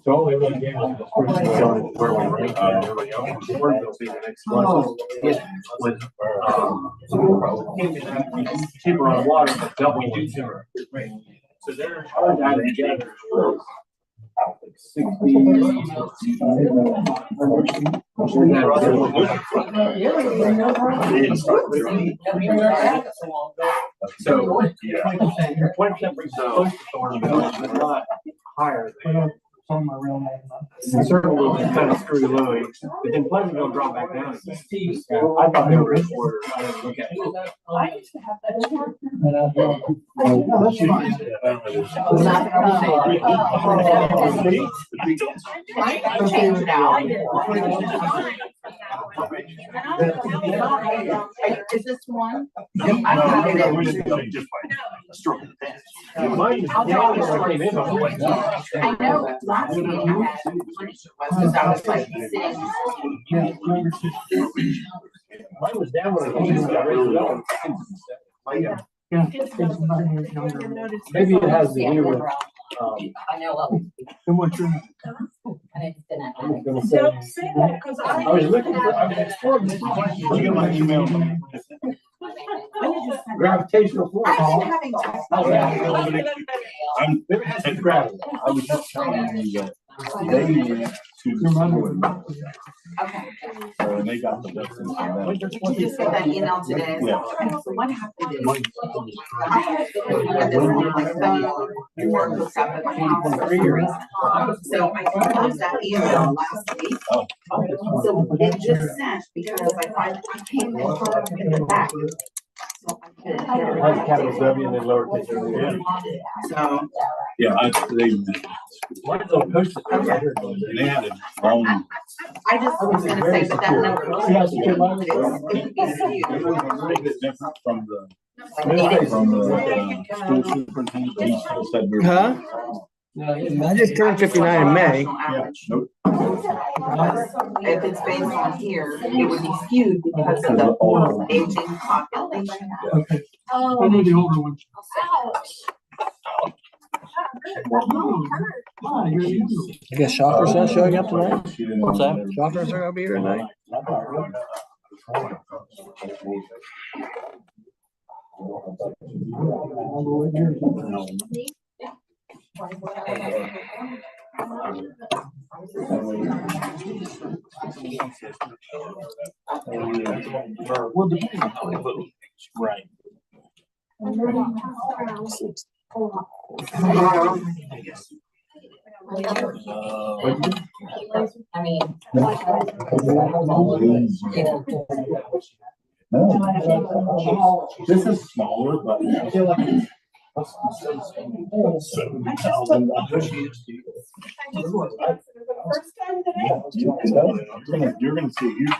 So only one game was the first one where we ranked everybody else. Will be the next one. With cheaper on water, but double we do timber. So they're down together. 60. So 20% brings close to Thorn, but not higher than Circle will kind of screw low, but then Pleasant will drop back down. I thought they were in order. I didn't look at it. I used to have that. Is this one? I know last week I had because I was like sitting. Mine was down when I came in. Maybe it has to do with I know. too much room. I was looking for, I was exploring this question. You get my email. Gravitational force. I'm gravity. I was just telling you that they went to the school. Okay. So they got the lessons from them. Did you just get that email today? Yeah. So what happened is I had this on my phone before it hooked up at my house for some reason. So I closed that email last week. So it just sent because I came in the back. So I couldn't hear it. Capital W and then lowercase. So Yeah, they had it wrong. I just was gonna say that that number. It was a little bit different from the school superintendent. He said we were- Huh? I just turned 59 in May. Yeah, nope. If it's based on here, it would be skewed because of the aging population. Oh. I know the older ones. I guess shoppers not showing up tonight. What's that? Shoppers are gonna be here tonight. Well, depending on how they vote. Right. I mean. This is smaller, but I feel like it's. You're gonna see huge.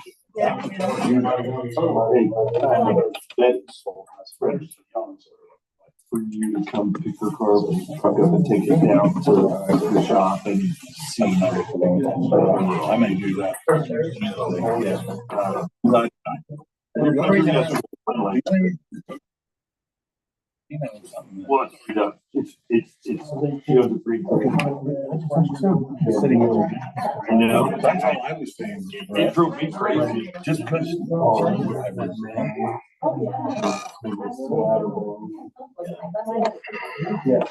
For you to come pick your car up and take it down to the shop and see everything. I may do that. What? It's field of free. Sitting over. I know, that's how I was saying. It drove me crazy just because. Yeah.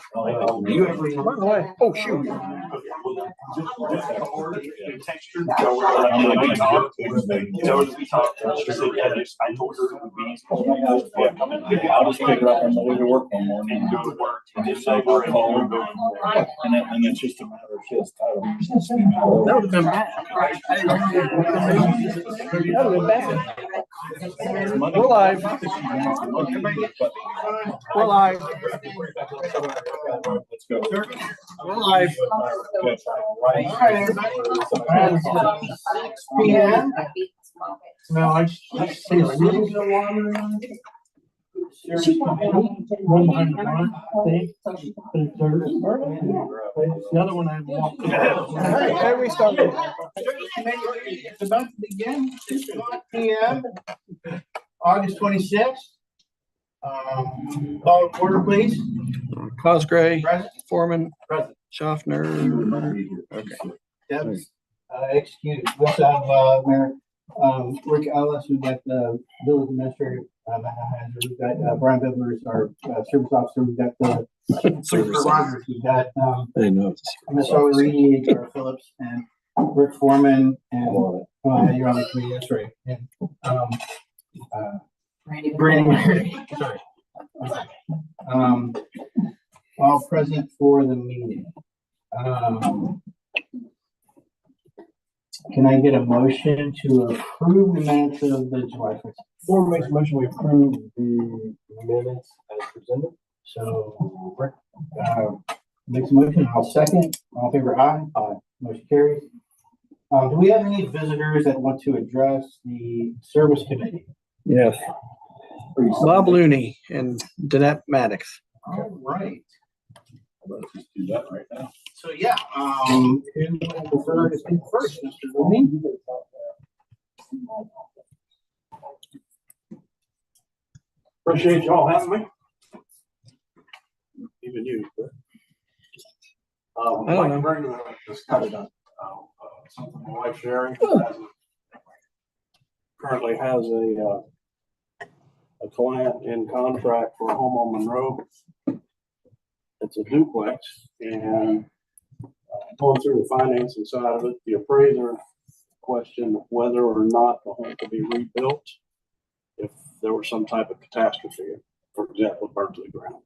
You ever? Oh, shoot. Texture. We talked. She said, yeah, I told her it would be. I'll just pick her up on the way to work one morning and go to work. And just say, we're calling. And it's just a matter of That would have been bad. That would have been bad. We're live. We're live. Let's go. We're live. PM. No, I just say like, one behind the the other one I walked. Hey, we started. It's about to begin, 6 PM, August 26th. Call to order, please. Cosgray, Present. Foreman, Present. Schaffner. Okay. Deb's excused. We also have Mayor Rick Ellis, who's got the village administrator, we've got Brian Bibler, our service officer, we've got the Service. Rogers, we've got I didn't know. Ms. Reed, H.R. Phillips, and Rick Foreman, and you're on the committee, that's right. And Brandon, sorry. All present for the meeting. Can I get a motion to approve the minutes of the July 1st? Board makes a motion, we approve the minutes as presented. So Rick makes a motion, I'll second. All in favor, aye. Aye. Motion carries. Do we have any visitors that want to address the service committee? Yes. Bob Looney and Danette Maddox. All right. Let's just do that right now. So yeah, who would prefer to speak first, Mr. Looney? Appreciate y'all having me. Even you. I don't know. Bring this kind of something my wife Sherry currently has a client in contract for a home on Monroe. It's a duplex, and going through the financing side of it, the appraiser questioned whether or not the home could be rebuilt if there was some type of catastrophe, for example, burn to the ground.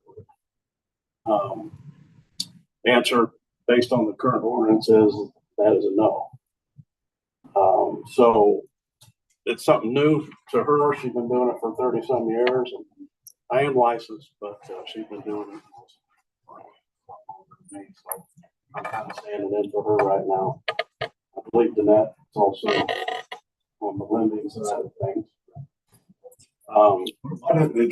Answer based on the current ordinance is that is a no. So it's something new to her. She's been doing it for 30 some years, and I am licensed, but she's been doing it. So I'm kind of standing in for her right now. I believe Danette is also on the lending side of things.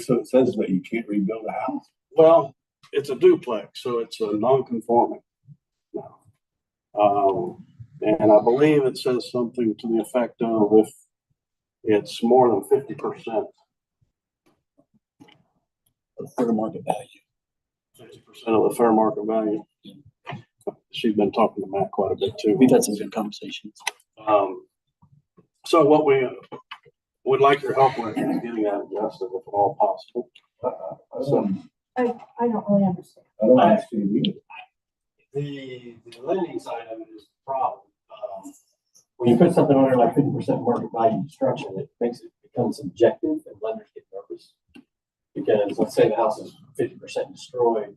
It says that you can't rebuild a house. Well, it's a duplex, so it's a non-conforming. And I believe it says something to the effect of if it's more than 50% of fair market value. 50% of the fair market value. She's been talking to Matt quite a bit too. We've had some good conversations. So what we would like your help with is getting that adjusted if at all possible. I don't really understand. I don't actually either. The lending side of it is the problem. When you put something on there like 50% market value construction, it makes it become subjective, and lenders get nervous. Because let's say the house is 50% destroyed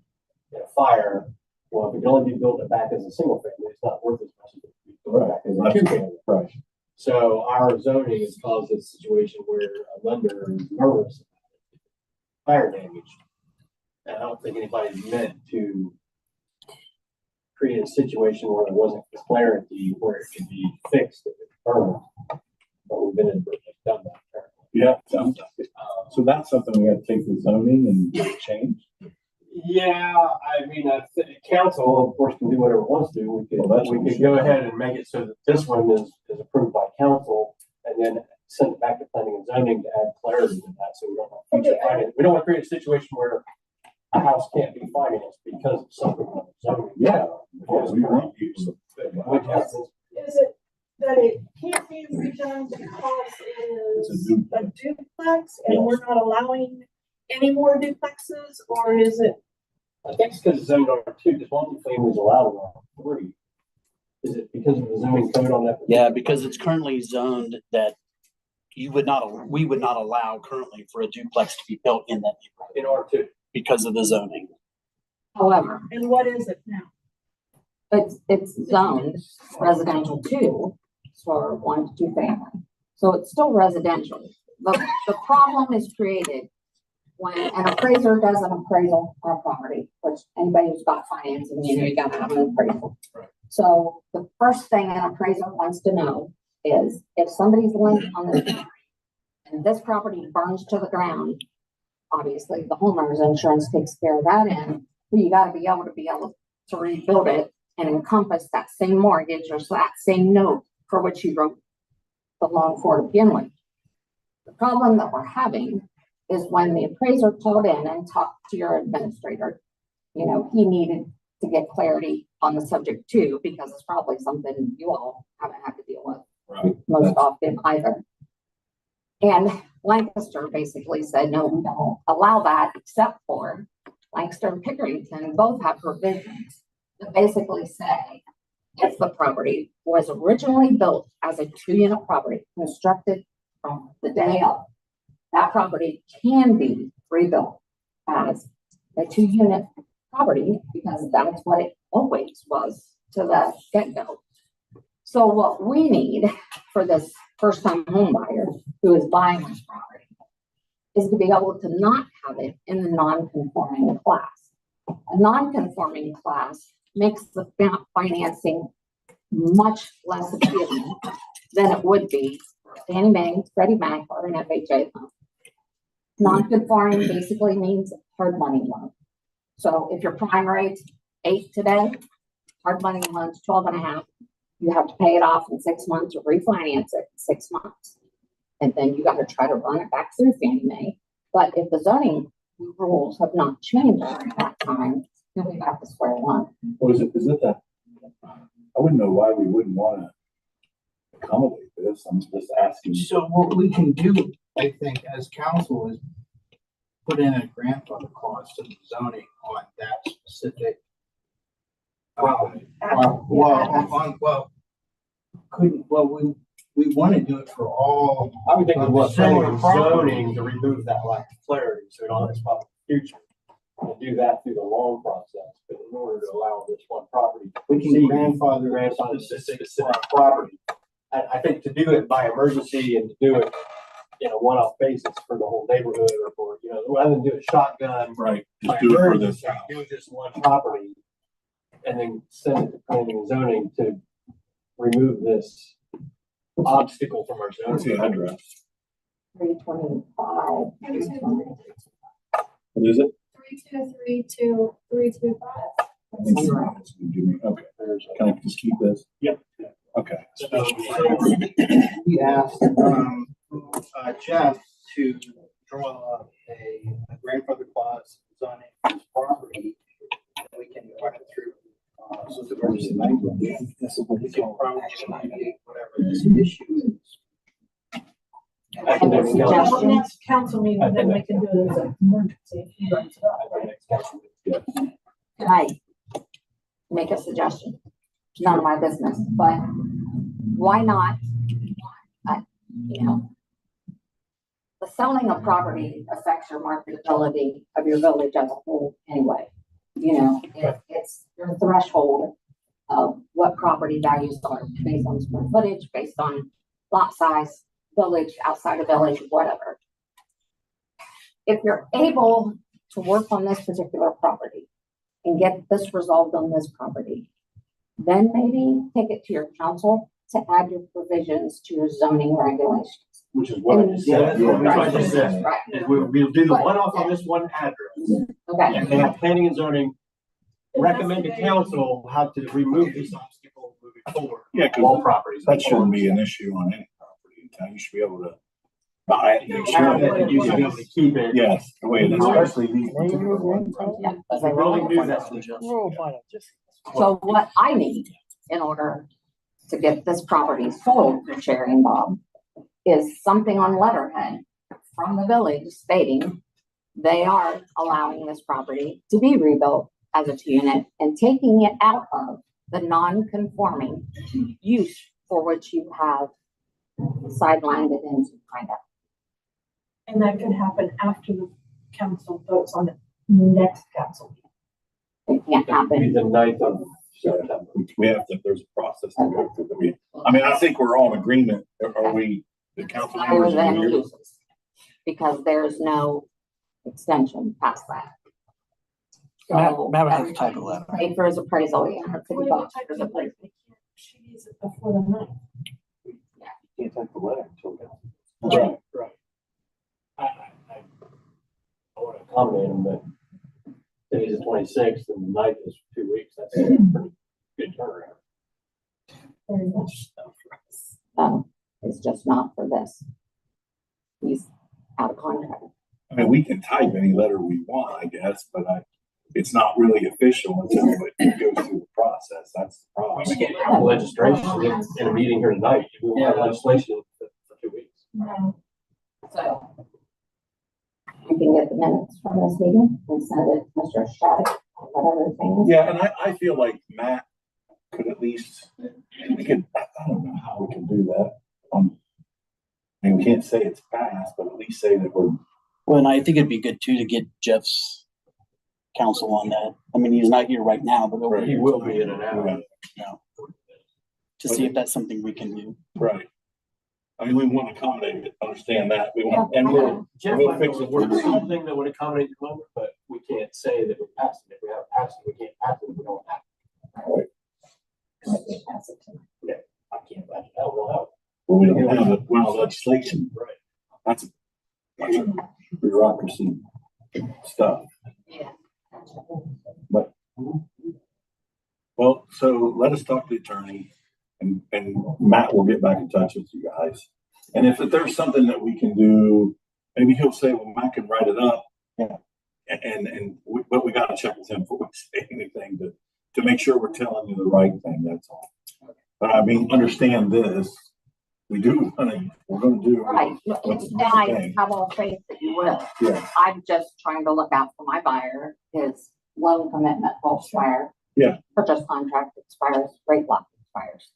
in a fire. Well, if it can only be built back as a single family, it's not worth as much as it be built back as a two family. Right. So our zoning has caused a situation where a lender is nervous about fire damage. And I don't think anybody's meant to create a situation where there wasn't clarity where it could be fixed if it burned. But we've been in done that currently. Yeah. So that's something we have to take the zoning and get it changed. Yeah, I mean, council, of course, can do whatever it wants to do. We could go ahead and make it so that this one is approved by council, and then send it back to planning and zoning to add clarity to that. So we don't want future finance. We don't want to create a situation where a house can't be financed because of something on zoning. Yeah. Because we want people to. Is it that it can't be redone because it is a duplex and we're not allowing any more duplexes, or is it? I think it's because it's zoned R2, just multi-family is allowed in R3. Is it because of the zoning code on that? Yeah, because it's currently zoned that we would not allow currently for a duplex to be built in that neighborhood In R2. because of the zoning. However. And what is it now? It's zoned residential 2 for 1 to 2 family. So it's still residential. The problem is created when an appraiser does an appraisal on a property, which anybody who's got financing, you got to have an appraisal. So the first thing an appraiser wants to know is if somebody's living on this property and this property burns to the ground, obviously the homeowner's insurance takes care of that end, but you got to be able to rebuild it and encompass that same mortgage or that same note for which you wrote the loan for to begin with. The problem that we're having is when the appraiser called in and talked to your administrator, you know, he needed to get clarity on the subject too, because it's probably something you all haven't had to deal with most often either. And Lancaster basically said, no, we don't allow that, except for Lancaster and Pickerington both have provisions that basically say if the property was originally built as a 2-unit property, constructed from the day up, that property can be rebuilt as a 2-unit property because that's what it always was to the get-go. So what we need for this first-time home buyer who is buying this property is to be able to not have it in the non-conforming class. A non-conforming class makes the financing much less appealing than it would be for Fannie Mae, Freddie Mac, or an FHA loan. Non-conforming basically means hard money loan. So if your prime rate's 8 today, hard money loan's 12.5. You have to pay it off in 6 months or refinance it in 6 months. And then you got to try to run it back through Fannie Mae. But if the zoning rules have not changed during that time, you'll be back to square one. What is it? Is it that? I wouldn't know why we wouldn't want to accommodate this. I'm just asking. So what we can do, I think, as council is put in a grandfather clause to the zoning on that specific. We want to do it for all. I would think of what's Similar zoning to remove that lack of clarity, so we don't have this problem in the future. We'll do that through the loan process, but in order to allow this one property. We can grandfather specific property. I think to do it by emergency and to do it in a one-off basis for the whole neighborhood or for, you know, rather than do a shotgun. Right. By Just do it for emergency, this. do this one property and then send it to planning and zoning to remove this obstacle from our What's the zoning. address? 325. What is it? 3232 325. Okay. Can I just keep this? Yep. Okay. So we asked Jeff to draw up a grandfather clause zoning for this property. And we can run it through so the emergency language. We can probably navigate whatever this issue is. And the suggestion, Next council meeting, then we can do it as an emergency. if he brings it up, right? can I make a suggestion? It's none of my business, but why not? You know, the selling of property affects your marketability of your village as a whole anyway. You know, it's your threshold of what property values are based on square footage, based on lot size, village, outside of village, whatever. If you're able to work on this particular property and get this resolved on this property, then maybe take it to your council to add your provisions to your zoning regulations. Which is what I just said. Yeah, That's what I just said. Right. Is we'll do the one-off on this one address. Okay. And then have planning and zoning recommend to council how to remove this obstacle moving forward. Yeah, All because properties. that shouldn't be an issue on any property. You should be able to buy it. Make I sure think you should be able to keep it. Yes, the way it is, especially these particular ones. Yeah, because I Really really do that. So what I need in order to get this property sold to Sherry and Bob is something on letterhead from the village stating they are allowing this property to be rebuilt as a 2-unit and taking it out of the non-conforming use for which you have sidelined it into kind of. And that could happen after the council votes on the next council meeting. It can't Be happen. the 9th of We have to, there's a process to go through that we, I mean, I think we're all in agreement. Are we, the council Higher members? than agree? uses. Because there's no extension past that. Matt would have to type a letter. Pay for his appraisal, yeah, her city box, I his think appraisal. she needs it before the night. Can't take the letter until. Right. Right. I want to accommodate them, but today's the 26th and the 9th is 2 weeks. That's a pretty good turnaround. Very much. It's just not for this. He's out of contract. I mean, we can type any letter we want, I guess, but it's not really official until it goes through the process. That's the problem. We can't have legislation in a meeting here tonight. We will have legislation for 2 weeks. So. I can get the minutes from this meeting and send it to Mr. Shattuck, whatever the thing is. Yeah, and I feel like Matt could at least, we could, I don't know how we can do that. I mean, we can't say it's passed, but at least say that we're. Well, and I think it'd be good too to get Jeff's counsel on that. I mean, he's not here right now, but Right. He will be in an hour. to see if that's something we can do. Right. I mean, we want to accommodate it, understand that, we want, and we'll fix it. We're something that would accommodate the moment, but we can't say that we passed it. If we haven't passed it, we can't pass it if we don't have it. Yeah, I can't imagine how we'll have it. Well, we don't have it, well, legislation, Right. that's a bunch of bureaucracy stuff. Yeah. But, well, so let us talk to the attorney and Matt will get back in touch with you guys. And if there's something that we can do, maybe he'll say, well, Matt can write it up. Yeah. But we gotta check with him before we say anything to make sure we're telling you the right thing, that's all. But I mean, understand this, we're gonna do. Right, and I have all faith that you will. Yeah. I'm just trying to look out for my buyer. His loan commitment will expire. Yeah. Purchase contract expires, rate lock expires.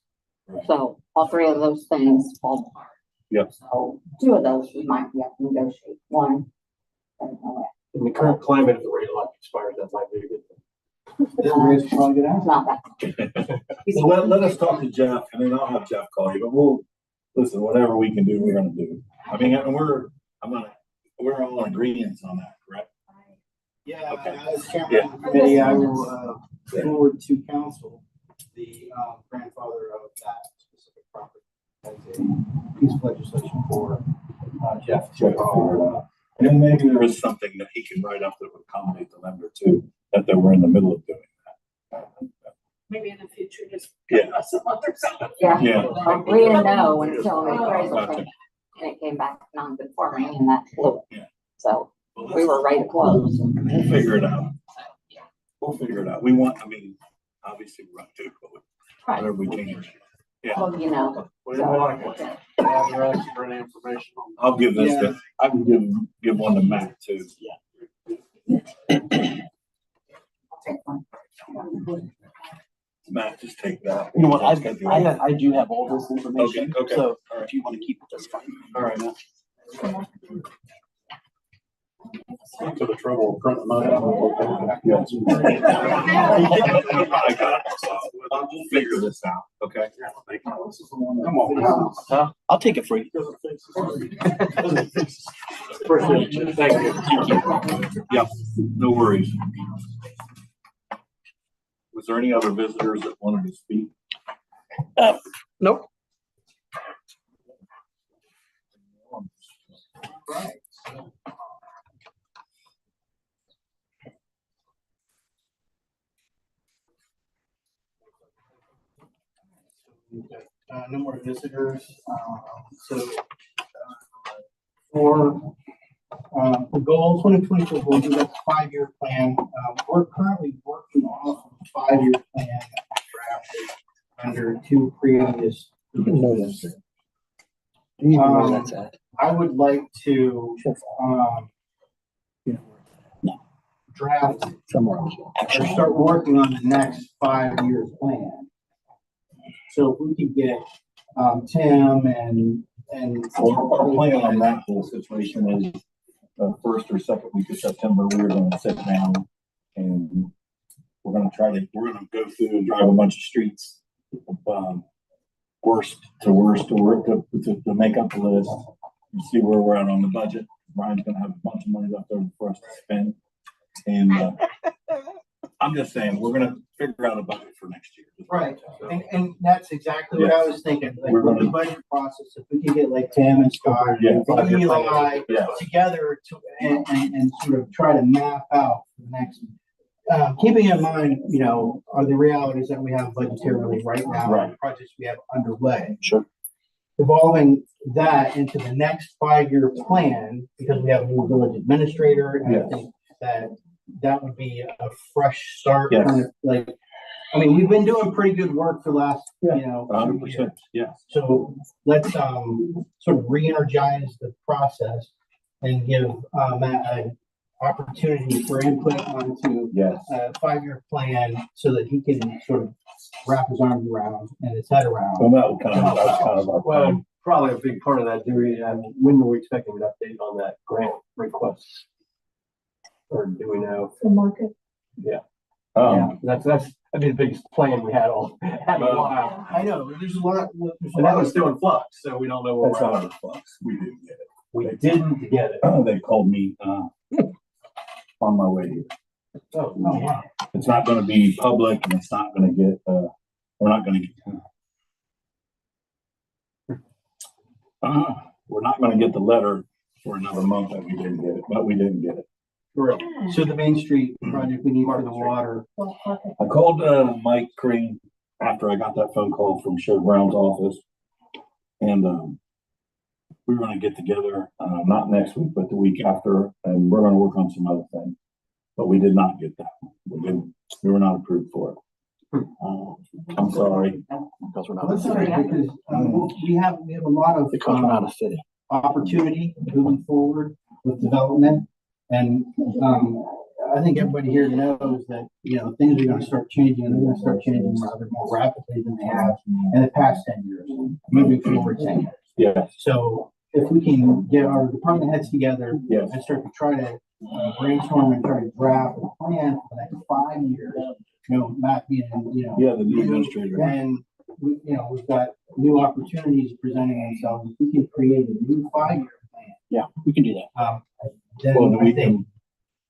Right. So all three of those things fall apart. Yep. So two of those we might be able to negotiate. One, I don't know it. In the current climate, if the rate lock expires, that might be a good thing. This raise probably good It's answer. not that. Well, let us talk to Jeff and then I'll have Jeff call you, but we'll, listen, whatever we can do, we're gonna do. I mean, we're all in agreement on that, correct? Yeah, Okay. as chairman of the committee, I will forward to council the grandfather of that specific property as a piece of legislation for Jeff. And then maybe there is something that he can write up that would accommodate the lender too, that they were in the middle of doing that. Maybe in the future, just. Yeah. Us a month or something. Yeah. Yeah. We didn't know until the appraisal Gotcha. came, and it came back non-conforming and that blew it. Yeah. So we were ready to close. We'll figure it out. We'll figure it out. We want, I mean, obviously we're up to, but whatever we can. Yeah, Well, you know. What do you want? Address for any information on I'll give this to, I can give one to Matt too. Take one. Matt, just take that. You know what, I do have all this information, Okay, so all right. if you want to keep it, that's fine. All right. To the trouble of printing mine out. Yes. I got it. So I'll just figure this out, okay? Come on. I'll take it for you. Thank you. Yep, no worries. Was there any other visitors that wanted to speak? Nope. We've got no more visitors. For the goal, 2024 goals, we've got a 5-year plan. We're currently working off of a 5-year plan drafted under 2 previous. You can know this. You need to know that's at. I would like to draft Somewhere else. or start working on the next 5-year plan. So if we could get Tim and Our plan on that whole situation is first or second week of September, we're gonna sit down and we're gonna go through and drive a bunch of streets. Worst to worst to make up the list and see where we're at on the budget. Brian's gonna have a bunch of money left over for us to spend. And, I'm just saying, we're gonna figure out a budget for next year. Right, and that's exactly what I was thinking, like, We're with the gonna- budget process, if we can get like Tim and Scott Yeah. and Eli Yeah. together to, and sort of try to map out the next, keeping in mind, you know, are the realities that we have budgetarily right now, Right. projects we have underway. Sure. Evolving that into the next 5-year plan, because we have a new village administrator, and I Yes. think that would be a fresh start, Yes. kind of like, I mean, we've been doing pretty good work for the last, you know, 100%, yes. so let's, sort of re-energize the process and give, Matt an opportunity for input onto Yes. a 5-year plan so that he can sort of wrap his arms around and his head around. Well, that's kind of our plan. Well, probably a big part of that, when are we expecting an update on that grant request? Or do we know? The market. That's, that'd be the biggest plan we had had a while. I know, there's a lot. And that was still in flux, so we don't know where That's we're not at. a flux. We didn't get it. We didn't get it. They called me, on my way here. Oh, wow. It's not gonna be public and it's not gonna get, we're not gonna get the letter for another month that we didn't get it, but we didn't get it. Correct. So the Main Street project we need for the water. I called, Mike Crane after I got that phone call from Sheriff Brown's office. And, we were gonna get together, not next week, but the week after, and we're gonna work on some other things. But we did not get that. We were not approved for it. I'm sorry. Because we're not. That's all right, because, we have a lot of, Because we're not a city. opportunity moving forward with development. And, I think everybody here knows that, you know, things are gonna start changing, and they're gonna start changing rather more rapidly than they have in the past 10 years, moving forward 10 years. Yeah, So if we can get our department heads together yes, and start to try to brainstorm and try to draft a plan for the next 5 years, you know, Matt being, you know. yeah, the new administrator. And we, you know, we've got new opportunities presenting themselves. If we can create a new 5-year plan, Yeah, we can do that. then Well, I we think,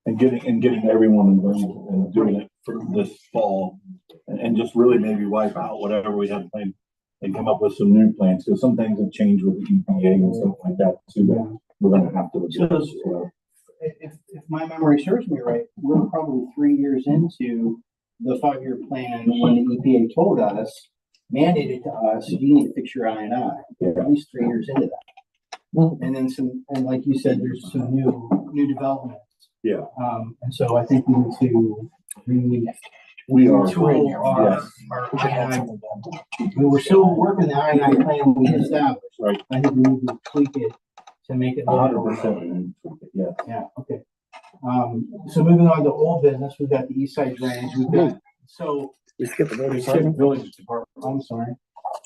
can, and getting everyone involved and doing it for this fall. And just really maybe wipe out whatever we had planned and come up with some new plans. So some things have changed with the EPA and stuff like that too, that we're gonna have to address as well. if my memory serves me right, we're probably 3 years into the 5-year plan when the EPA told us, mandated to us, you need to fix your I&I. Yeah. At least 3 years into that. And then and like you said, there's some new developments. Yeah. And so I think we need to We are, tool yes, our I&I. We're still working the I&I plan we established. Right. I think we need to tweak it to make it. a little bit 100%, yeah. Yeah, okay. So moving on to old business, we've got the East Side Drainage, we've got, so, We skipped the voting. Village Department, I'm sorry.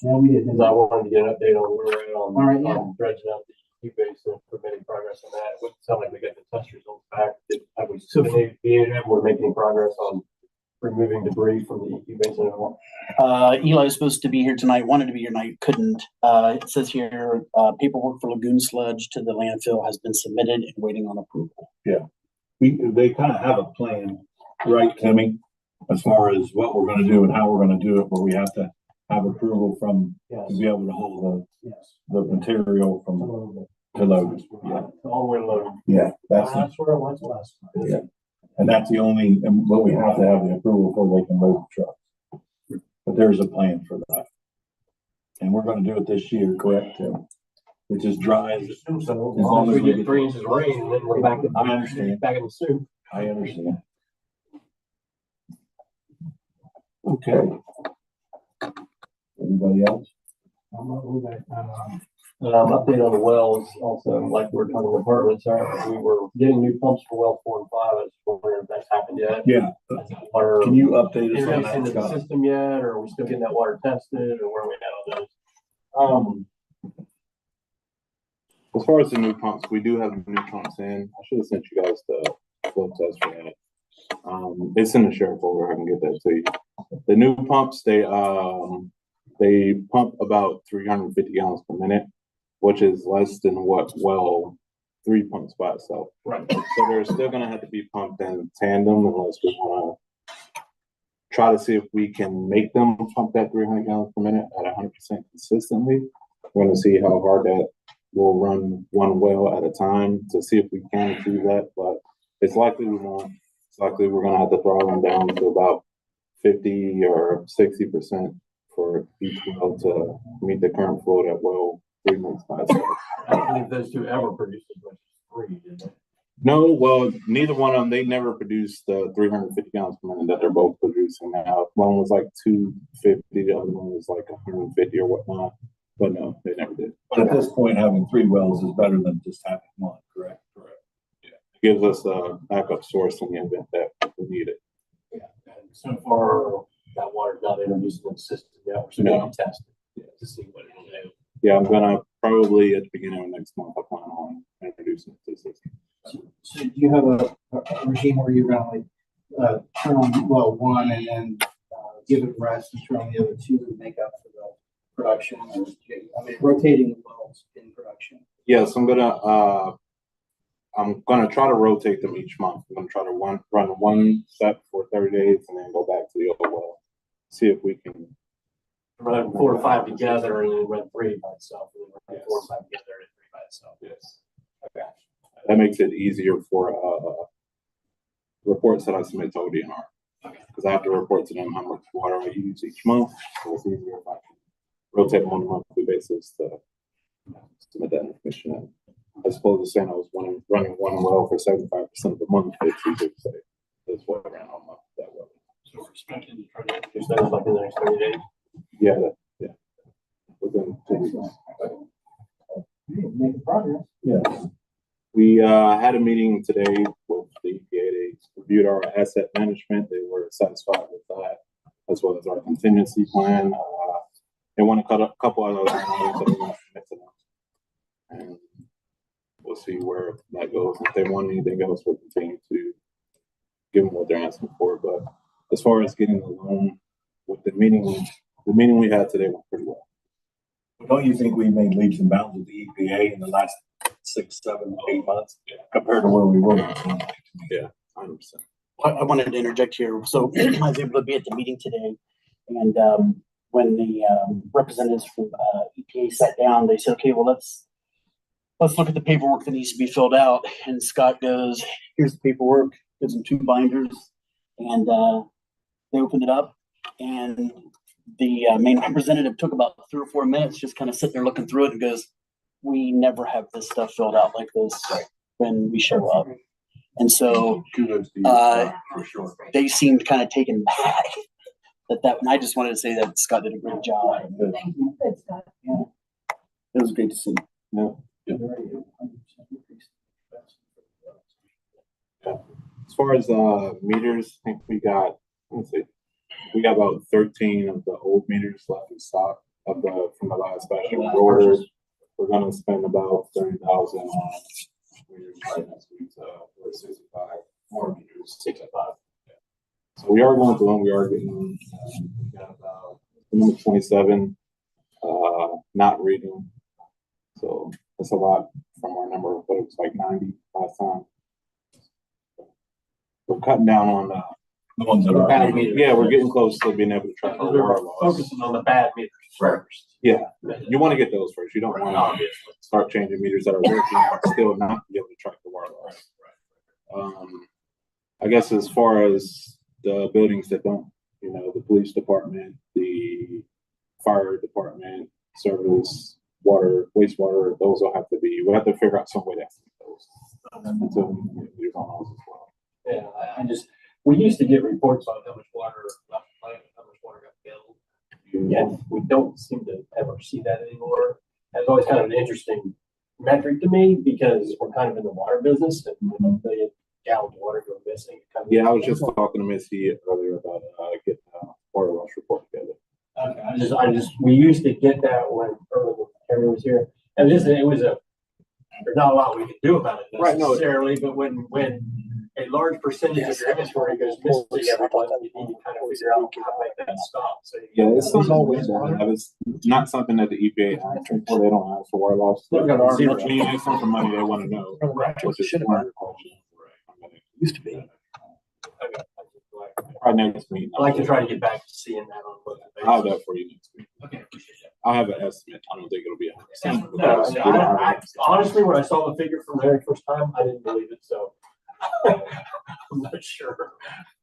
No, we didn't. because I wanted to get an update on where we're at on. All right, yeah. on dredging out the U basin, for making progress on that. It wouldn't sound like we got the test results back. Have we, So- being able to make any progress on removing debris from the U basin at all? Eli's supposed to be here tonight, wanted to be here tonight, couldn't. It says here, paperwork for lagoon sludge to the landfill has been submitted and waiting on approval. They kind of have a plan, right, Timmy? As far as what we're gonna do and how we're gonna do it, but we have to have approval from, Yes. to be able to hold Yes. the material from to load. Yeah, All the way to load. yeah, that's, where I was last time. Yeah. And that's the only, and what we have to have the approval before they can load the truck. But there's a plan for that. And we're gonna do it this year, correct, Tim? It just dries. So as long as we get 3 inches of rain, then we're back in. I understand. Back in the soup. I understand. Okay. Anybody else? Update on the wells also, like we're talking apartments, we were getting new pumps for well 4 and 5. I was wondering if that's happened yet. Yeah. Water Can you update us on introduced into that, the Scott? system yet, or are we still getting that water tested, or where are we at on those? As far as the new pumps, we do have new pumps in. I should have sent you guys the flow test for that. It's in the sheriff folder. I can get that to you. The new pumps, they pump about 350 gallons per minute, which is less than what well 3 pumps by itself. Right. So they're still gonna have to be pumped in tandem unless we wanna try to see if we can make them pump that 300 gallons per minute at 100% consistently. We're gonna see how hard that will run one well at a time to see if we can do that, but it's likely we won't. It's likely we're gonna have to throttle them down to about 50 or 60% for each well to meet the current flow that well 3 months by itself. I don't believe those two ever produced as much as 3, did they? No, well, neither one of them, they never produced the 350 gallons per minute that they're both producing now. One was like 250, the other one was like 150 or whatnot. But no, they never did. But at this point, having 3 wells is better than just having 1, correct? Correct. Yeah. It gives us a backup source in the event that we need it. Yeah. And so far, that water's not introduced in the system yet. We're still No. going to test it to see what it'll do. Yeah, I'm gonna probably at the beginning of next month, I plan on introducing it to the system. So do you have a regime where you're gonna like, turn on well one and then, give it rest and turn on the other 2 to make up for the production? Or, I mean, rotating the wells in production. Yes, I'm gonna try to rotate them each month. I'm gonna try to run one set for 30 days and then go back to the other well. See if we can Run 4 or 5 together and then run 3 by itself, and then run 4 or 5 together and 3 by itself. Yes. Okay. That makes it easier for reports that I submit to ODNR. Because I have to report to them how much water I use each month. So it's easier if I can rotate them on a monthly basis to submit that information in. As opposed to saying I was running one well for 75% of the month, it's easier to say this well ran on that well. So we're expecting to try to introduce those like in the next 30 days. Yeah, yeah. Within 2 weeks. Making progress. Yeah. We had a meeting today with the EPA. They reviewed our asset management. They were satisfied with that, as well as our contingency plan. They want to cut a couple other items that we want to commit to them. And we'll see where that goes. If they want anything else, we'll continue to give them what they're asking for. But as far as getting the loan, with the meeting we had today went pretty well. Don't you think we made leaps and bounds with the EPA in the last 6, 7, 8 months compared to where we were? Yeah, 100%. I wanted to interject here. So I was able to be at the meeting today, and when the representatives from EPA sat down, they said, "Okay, well let's look at the paperwork that needs to be filled out." And Scott goes, "Here's the paperwork." Gives them 2 binders, and they opened it up, and the main representative took about 3 or 4 minutes, just kind of sitting there looking through it, and goes, "We never have this stuff filled out like this when we show up." And so Kudos to you, for sure. they seemed kind of taken back that, and I just wanted to say that Scott did a great job. Thank you. Good stuff. It was great to see. Yeah. As far as meters, I think we got about 13 of the old meters left in stock from the last batch of orders. We're gonna spend about 30,000 on meters right next week. We're 65 more meters. 65. Yeah. So we are going through them. We are getting. We got about number 27 not reading. So that's a lot from our number. But it was like 90 last time. We're cutting down on The ones that are. Bad meters. yeah, we're getting close to being able to track our water loss. Focusing on the bad meters first. Yeah, you want to get those first. You don't want to start changing meters that are working, still not be able to track the water loss. I guess as far as the buildings that don't, the police department, the fire department, service, water, wastewater, those will have to be, we'll have to figure out some way to estimate those until we get meters on those as well. Yeah, we used to get reports on how much water left the plant, how much water got billed. Yeah, we don't seem to ever see that anymore. It's always kind of an interesting metric to me because we're kind of in the water business and a million gallons of water go missing. Yeah, I was just talking to Missy earlier about getting a water loss report together. Okay, we used to get that when Terry was here. And there's not a lot we could do about it Right, no. necessarily, but when a large percentage of your inventory goes missing every month, you need to kind of figure out how to make that stop. So Yeah, it's something that it's not something that the EPA asks for. They don't ask for water loss. They've got our- When you ask them for money, they want to know. Which is one used to be. Probably next meeting. I like to try to get back to seeing that on what. I'll have that for you next week. Okay, appreciate that. I'll have an estimate. I don't think it'll be 100%. No, I honestly, when I saw the figure for the very first time, I didn't believe it, so. I'm not sure.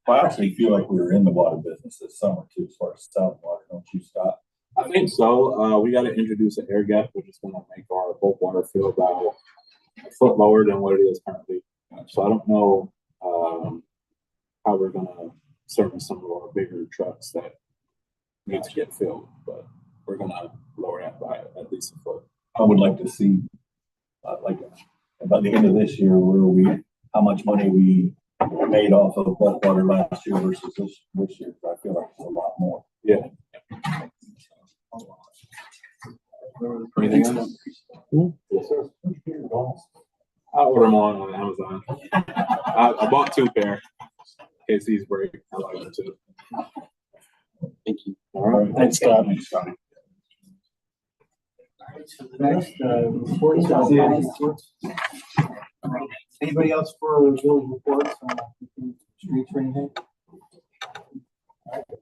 I actually feel like we were in the water business this summer too, as far as selling water, don't you, Scott? I think so. We got to introduce an air gap, which is going to make our bulk water fill about a foot lower than what it is currently. So I don't know how we're going to service some of our bigger trucks that need to get filled, but we're going to lower that by at least a foot. I would like to see, like, by the end of this year, how much money we made off of bulk water last year versus this year. I feel like it's a lot more. Yeah. Anything else? Yes, sir. I'll order them on Amazon. I bought 2 pair. In case these break. I like them too. Thank you. All right. Thanks, Scott. Thanks, Scott. So the next, reports. Anybody else for village reports on streets or anything?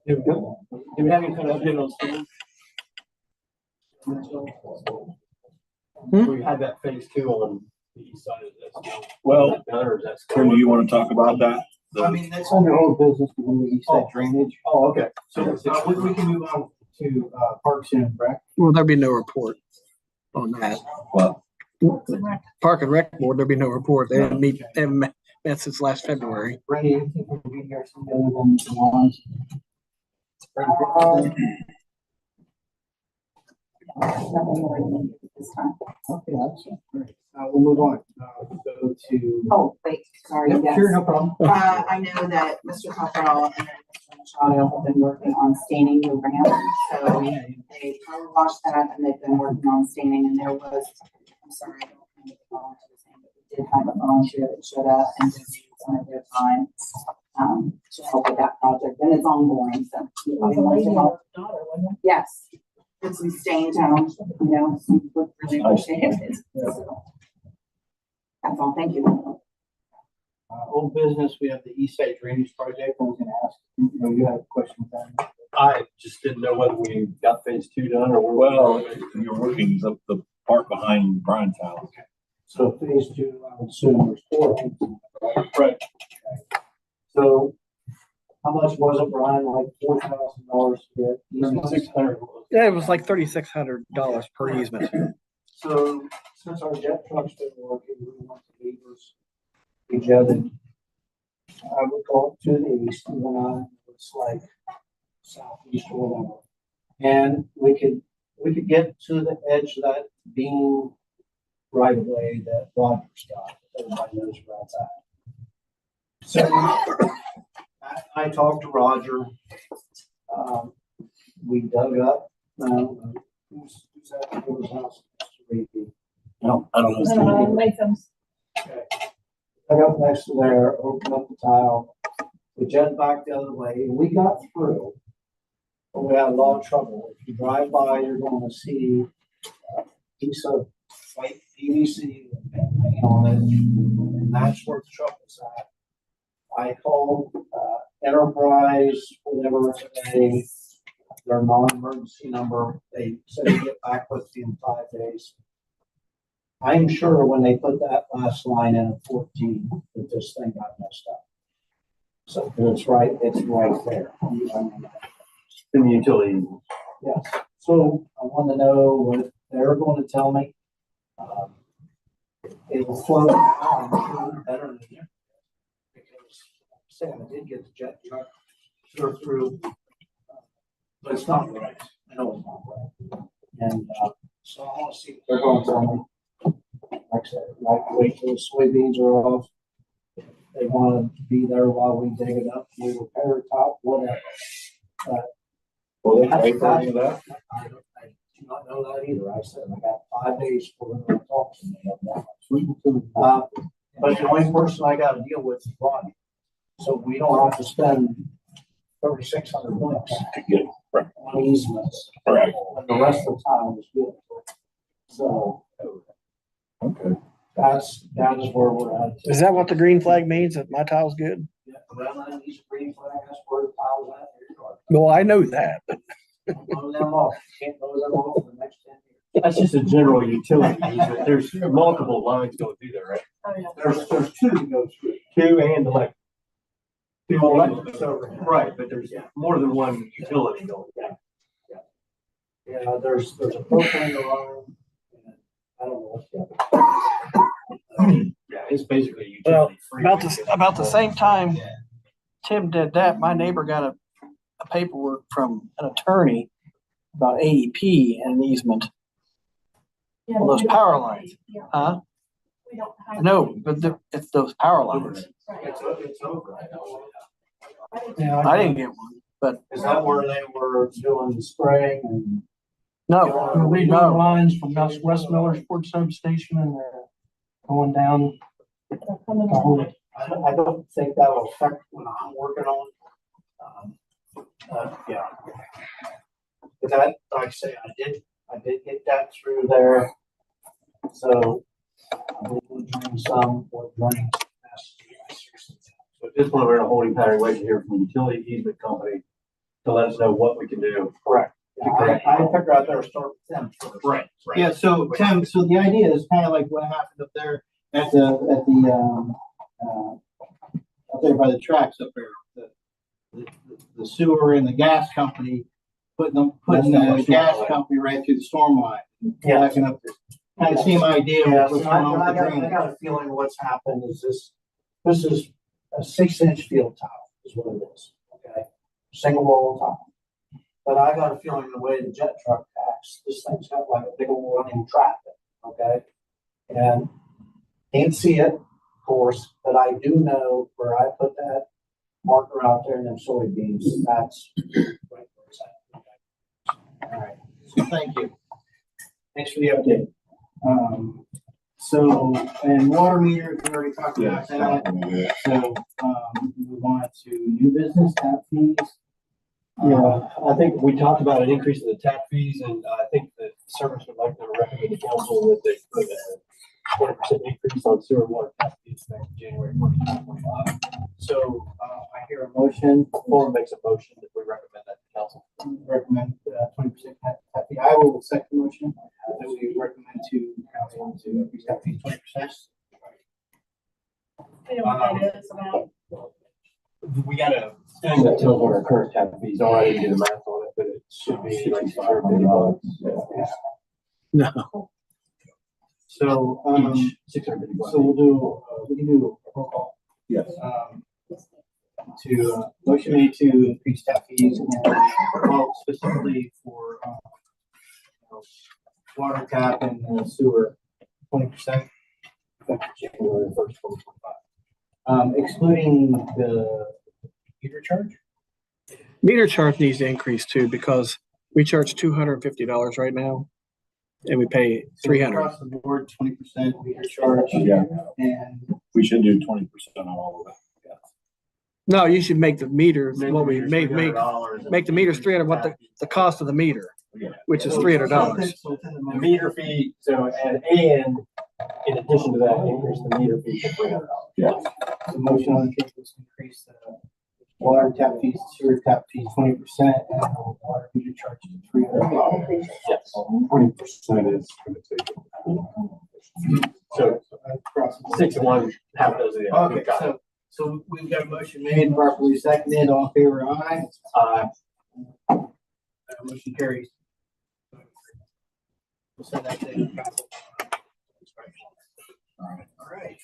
Here we go. Do we have any kind of update on schools? We had that phase 2 on the east side of this. Well, Or is that still- Tim, do you want to talk about that? I mean, that's under old business, when we said drainage. Oh, okay. So we can move on to Parks and Rec. Well, there'd be no report on that. Well, Park and Rec Board, there'd be no report. They haven't met since last February. Randy, you think we'll be here some other than the ones? Okay, excellent. Great. We'll move on. Go to. Oh, wait, sorry. Yep, Yes. sure, no problem. I know that Mr. Cockrell and Mr. Machado have been working on staining the ramp, so they power washed that and they've been working on staining, and there was, I'm sorry, I don't have the volunteer's name, but we did have a volunteer that showed up and did some of their time, to help with that project, and it's ongoing, so. Yes, did some stain down, some really appreciated. So, that's all, thank you. Old business, we have the East Side Drainage Project. I was gonna ask, you have questions on that? I just didn't know whether we got phase 2 done or we're. well, you're working the part behind Brian's house. So phase 2, I would assume there's 4. Right. So how much was it, Brian? Like $4,000 to get? 600. Yeah, it was like $3,600 per easement. So since our jet truck's been working, we want the neighbors be jetted. I would call it to the east, and then it's like southeast or whatever. And we could get to the edge of that beam right away that Roger's got. Everybody knows where that's at. So I talked to Roger. We dug up. Who's that? Whose house? No, I don't know. Latham's. Okay. I got next to there, opened up the tile, we jetted back the other way, and we got through. But we had a lot of trouble. If you drive by, you're going to see a piece of white PVC on it, and that's where the trouble's at. I called Enterprise, whatever, their non-emergency number. They said to get back with you in 5 days. I'm sure when they put that last line in at 14, that this thing got messed up. So it's right there. In the utility. Yes. So I want to know what they're going to tell me. It'll flow out better than you. Because Sam did get the jet truck through, but it's not right. I know it's not right. And so I want to see what they're going to tell me. Like I said, like wait till the soybeans are off. They want to be there while we dig it up. We repair top, whatever. Will they pay for any of that? I do not know that either. I said I got 5 days for them to talk to me. But the only person I gotta deal with is Ronnie. So we don't have to spend $3,600 To get, right, on easements. right. And the rest of the time is good. So Okay. that is where we're at. Is that what the green flag means, that my tile's good? Yeah, well, then these green flag, that's where the tile's at. Well, I know that, but Mow them off. Can't mow them off for the next 10 years. That's just a general utility easement. There's multiple lines going through there, right? Oh, yeah. There's two that go through. Two and electric. Electric's over here. Right, but there's more than one utility going down. Yeah, there's a propane line. And I don't know what's the other. Yeah, it's basically Well, utility free. about the same time Tim did that, my neighbor got a paperwork from an attorney about AEP and an easement. Yeah, Well, those we don't power have lines. any, yeah, Huh? We don't have. No, but it's those power lines. Right. It's over. I didn't- Yeah, I didn't get one, but Is that where they were doing the spraying and? no, Redoing no. lines from West Millersport substation and they're going down. They're coming on. I don't think that will affect what I'm working on. Yeah. But that, like I say, I did get that through there. So I will drain some, or drain. So just when we're in a holding pattern, waiting to hear from the utility easement company to let us know what we can do. Correct. I figure out there start with them first. Right. Yeah, so Tim, so the idea is kind of like what happened up there at the up there by the tracks up there. The sewer and the gas company putting the gas company right through the storm line. Yeah. Backing up there. Kind of same idea. Yeah, with what's so going on with I the got drainage. a feeling what's happened is this is a 6-inch field tile is what it is, okay? Single wall tile. But I got a feeling the way the jet truck acts, this thing's got like a big old running traffic, okay? And can't see it, of course, but I do know where I put that marker out there in them soybeans, that's right where it's at. Okay? All right, so thank you. Thanks for the update. So, and water meters, we already talked about that. So, we move on to new business tap fees. Yeah, I think we talked about an increase in the tap fees, and I think that service would like to recommend to council that they put a 20% increase on sewer and water tap fees next January 1st, 2025. So, I hear a motion. Or makes a motion that we recommend that to council. Recommend 20% tap fee. I will second the motion that we recommend to council to increase tap fees 20%. I know what that is about. We gotta spend that till our current tap fees. Oh, I didn't do the math on it, but it should be like $650. No. So, Each $650. so we can do a roll call. Yes. To motion made to increase tap fees and well, specifically for water tap and sewer 20%. January 1st, 2025. Excluding the meter charge. Meter charge needs to increase too, because we charge $250 right now and we pay $300. Across the board, 20% meter charge. Yeah. And We should do 20% on all of it. No, you should make the meter, what we make $300. the meters 300, what the cost of the meter, Yeah. which is $300. So within the The motion. meter fee, so, and in addition to that, increase the meter fee to $300. Yeah. The motion on the table is to increase the water tap fees, sewer tap fees 20% and the water meter charge to $300. Yes. 20% is gonna take it. So Across the board. 6 of one, half dozen of the other. Okay, so we've got a motion made, properly seconded, all in favor, aye. Motion carries. We'll send that to the council. All right.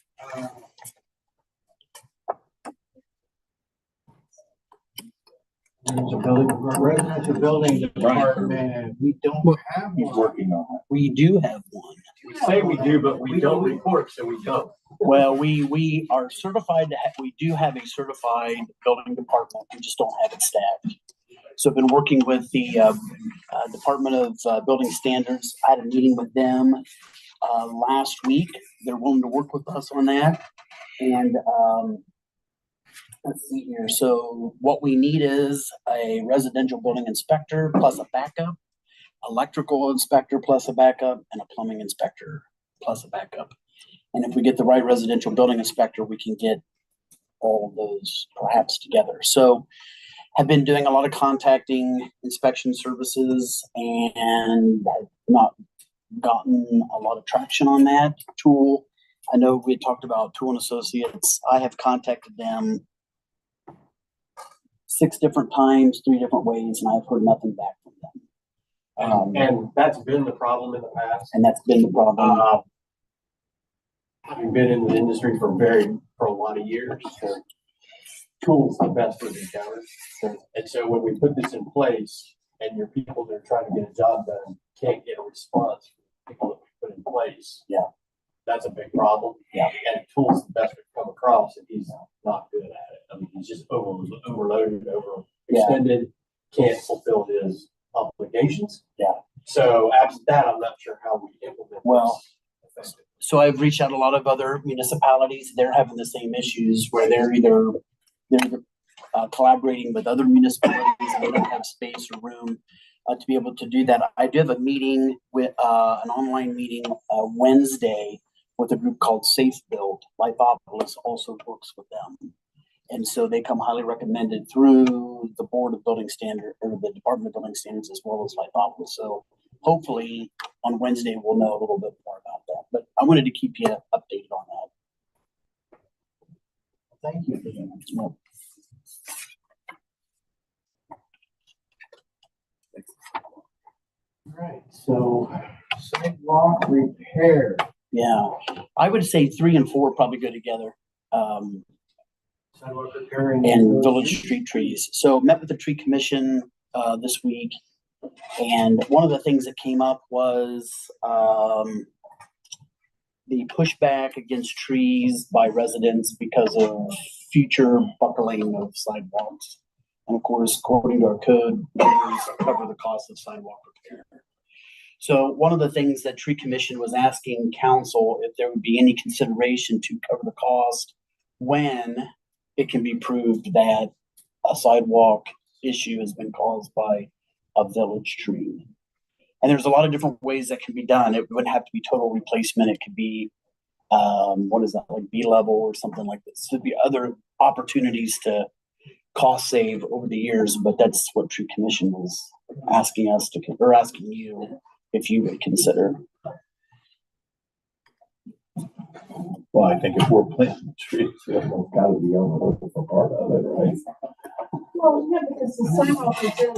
Residential building department, we don't have He's one. working on that. We do have one. We say we do, but we don't report, so we don't. Well, we are certified to we do have a certified building department. We just don't have it staffed. So I've been working with the Department of Building Standards. I had a meeting with them last week. They're willing to work with us on that. And, let's see here. So what we need is a residential building inspector plus a backup, electrical inspector plus a backup, and a plumbing inspector plus a backup. And if we get the right residential building inspector, we can get all of those perhaps together. So I've been doing a lot of contacting inspection services and have not gotten a lot of traction on that tool. I know we had talked about Tool and Associates. I have contacted them 6 different times, 3 different ways, and I've heard nothing back from them. And that's been the problem in the past. And that's been the problem. Having been in the industry for a lot of years, tools the best we've encountered. And so when we put this in place and your people that are trying to get a job done can't get a response from people that we put in place. Yeah. That's a big problem. Yeah. And tools the best we've come across, and he's not good at it. I mean, he's just overloaded, overextended, can't fulfill his obligations. Yeah. So after that, I'm not sure how we implement this effectively. So I've reached out to a lot of other municipalities. They're having the same issues where they're either collaborating with other municipalities and they don't have space or room to be able to do that. I do have a meeting with an online meeting Wednesday with a group called Safe Build. Lipopolis also works with them. And so they come highly recommended through the Board of Building Standards or the Department of Building Standards as well as Lipopolis. So hopefully on Wednesday, we'll know a little bit more about that. But I wanted to keep you updated on that. Thank you for that. All right, so sidewalk repair. Yeah, I would say 3 and 4 probably go together. Sidewalk repair And village street trees. So met with the tree commission this week. And one of the things that came up was the pushback against trees by residents because of future buckling of sidewalks. And of course, according to our code, trees cover the cost of sidewalk repair. So one of the things that tree commission was asking council if there would be any consideration to cover the cost when it can be proved that a sidewalk issue has been caused by a village tree. And there's a lot of different ways that can be done. It wouldn't have to be total replacement. It could be, what is that, like B-level or something like this. There'd be other opportunities to cost save over the years, but that's what tree commission was asking us to, or asking you if you would consider. Well, I think if we're planting trees, it's gotta be on for part of it, right? Well, yeah, because the sidewalk is in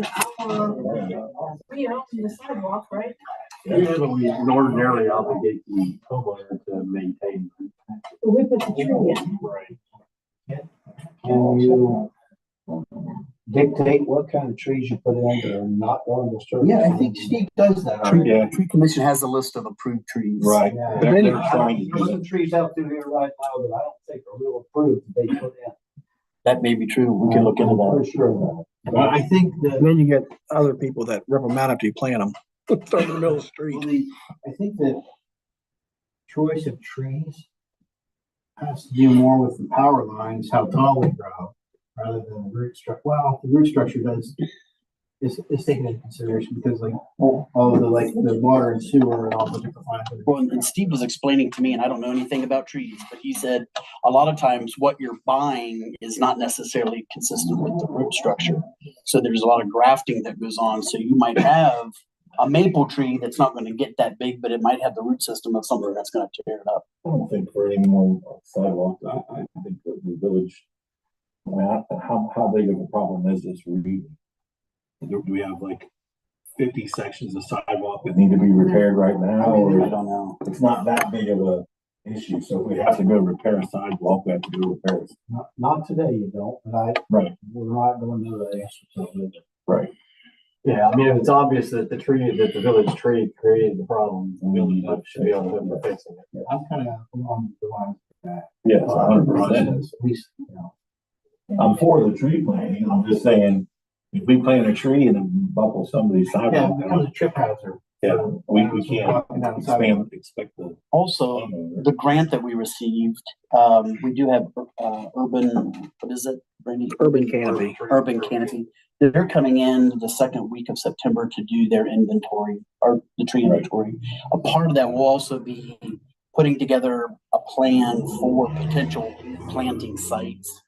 we own the sidewalk, right? Yeah, but we ordinarily obligate the homeowner to maintain. We put the tree in. Right. Can you dictate what kind of trees you put in or not on the surface? Yeah, I think Steve does that. Yeah, tree commission has a list of approved trees. Right. Yeah. They're trying to There's do some it. trees out through here right now that I don't think are real approved that they put in. That may be true. We can look into I'm that. pretty sure of that. But I think that. And then you get other people that rip them out after you plant them. Start in the middle of the street. Well, I think that choice of trees has to do more with the power lines, how tall they grow, rather than the root structure. Well, the root structure is taken into consideration because like all of the water and sewer and all the different lines. Well, and Steve was explaining to me, and I don't know anything about trees, but he said a lot of times what you're buying is not necessarily consistent with the root structure. So there's a lot of grafting that goes on. So you might have a maple tree that's not going to get that big, but it might have the root system of something that's going to tear it up. I don't think for any more sidewalks, I think that the village, I mean, how big of a problem is this really? Do we have like 50 sections of sidewalk that need to be repaired right now? Or I don't know. it's not that big of a issue. So if we have to go repair a sidewalk, we have to go repair it. Not today, you don't, but Right. we're not going to know the answer to it. Right. Yeah, I mean, if it's obvious that the village tree created the problem, the village should be able to look for fixing it. Yeah, I'm kind of along the lines of that. Yes, 100%. At least, you know. I'm for the tree planting. I'm just saying, if we plant a tree and then buckle somebody's Yeah, it sidewalk, becomes a trip hazard. Yeah, we can't Walking down the sidewalk. expect the. Also, the grant that we received, we do have, urban, what is it, Brandy? Urban Canopy. Urban Canopy. They're coming in the second week of September to do their inventory, or the tree inventory. A part of that will also be putting together a plan for potential planting sites.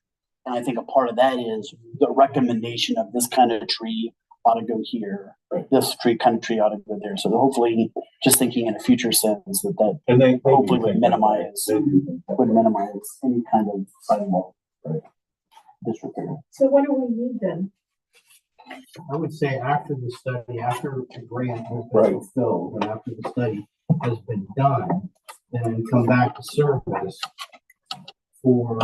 And I think a part of that is the recommendation of this kind of tree ought to go here. This kind of tree ought to go there. So hopefully, just thinking in a future sense that And they hopefully would minimize any kind of sidewalk disrepair. So what do we need then? I would say after the study, after the grant has Right. been fulfilled, and after the study has been done, then come back to service for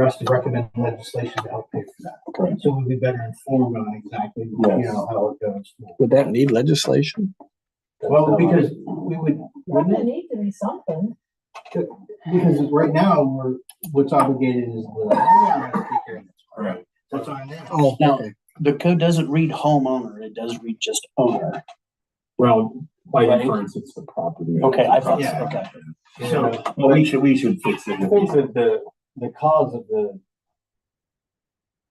us to recommend legislation to help pay for that. Okay. So we'll be better informed on exactly, how it goes. Would that need legislation? Well, because we would, Well, wouldn't there it? need to be something. Because right now, what's obligated is the. Right. That's on there. Oh, Now, the code doesn't read homeowner, it does read just owner. Well, by Right. inference, it's the property. Okay, I thought, Yeah. okay. So, Well, we should fix it. I think that the cause of the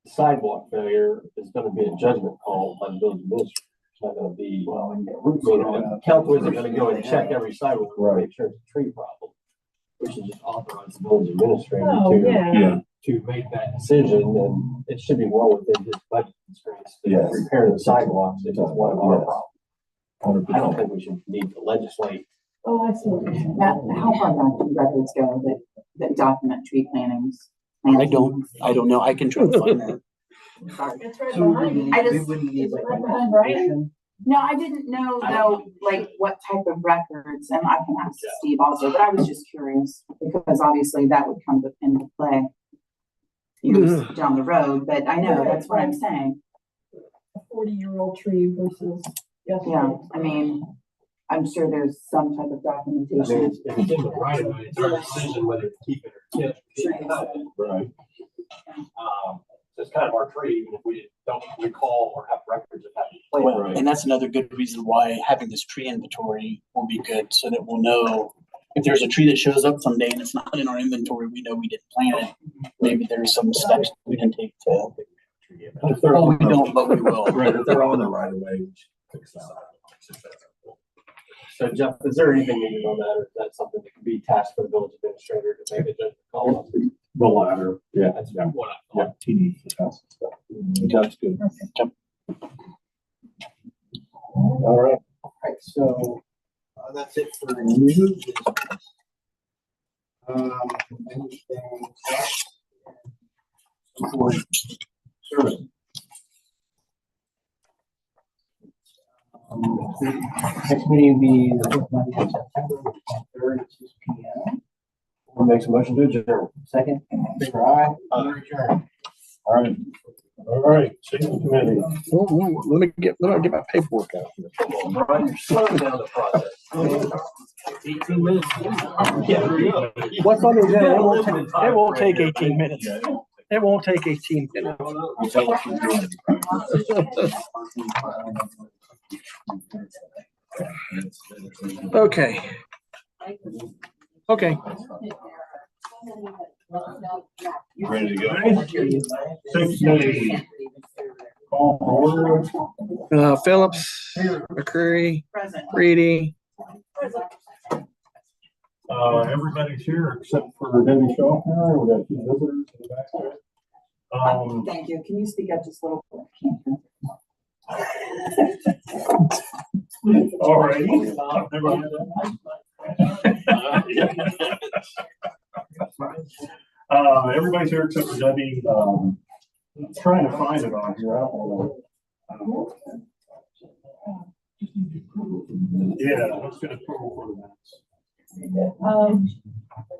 sidewalk failure is gonna be a judgment call by the village administrator. It's not gonna be, council isn't gonna go and check every sidewalk and make sure it's a tree problem. We should just authorize the village administrator Oh, yeah. Yeah, to make that decision, and it should be well within his budget constraints to Yes. repair the sidewalks if it's one of our Yes. problems. I don't think we should need to legislate. Oh, I see what you're saying. Matt, how far back do records go that document tree plantings? I don't know, I can try to find that. It's right so we behind wouldn't, you. I we just- wouldn't need Is it like right a behind Brian? legislation. No, I didn't know though, like what type of records, and I can ask Steve also, but I was just curious because obviously that would come into play years down the road, but I know, that's what I'm saying. A 40-year-old tree versus Yeah, yesterday. I mean, I'm sure there's some type of I mean, documentation. if it's in the right of way, it's our decision whether to keep it or not. right. So it's kind of our tree, even if we don't recall or have records of having planted. Well, Right. and that's another good reason why having this tree inventory will be good, so that we'll know if there's a tree that shows up someday and it's not in our inventory, we know we didn't plant it. Maybe there's some steps we can take to, If they're well, we on- don't, but we will. Right, if they're on the right of way, we should fix that. So Jeff, is there anything needed on that, or is that something that can be tasked for the village administrator to make a judgment call on? The latter, yeah. That's what I thought. Yeah, he needs to pass and stuff. That's good. All right, so, that's it for new business. Anything else? For service. Next meeting will be the fourth Monday of September, 3rd at 6 p.m. We'll make some motion to adjourn. Second, favor aye. Adjourn. All right. All right, safety committee. Let me get my paperwork out here. Brian, you're slowing down the process. 18 minutes. Yeah, there you go. What's on the agenda? It won't take 18 minutes. It won't take 18 minutes. Okay. Okay. You ready to go? Safety committee. Call order. Phillips, McCreary, Present. Reedy. Everybody's here except for Debbie Shaw. We got 2 visitors in the back there. Thank you. Can you speak up just a little bit? Can't hear. All right. Everybody's here except for Debbie. I'm trying to find it on here. I don't know. Yeah, let's get approval for the minutes.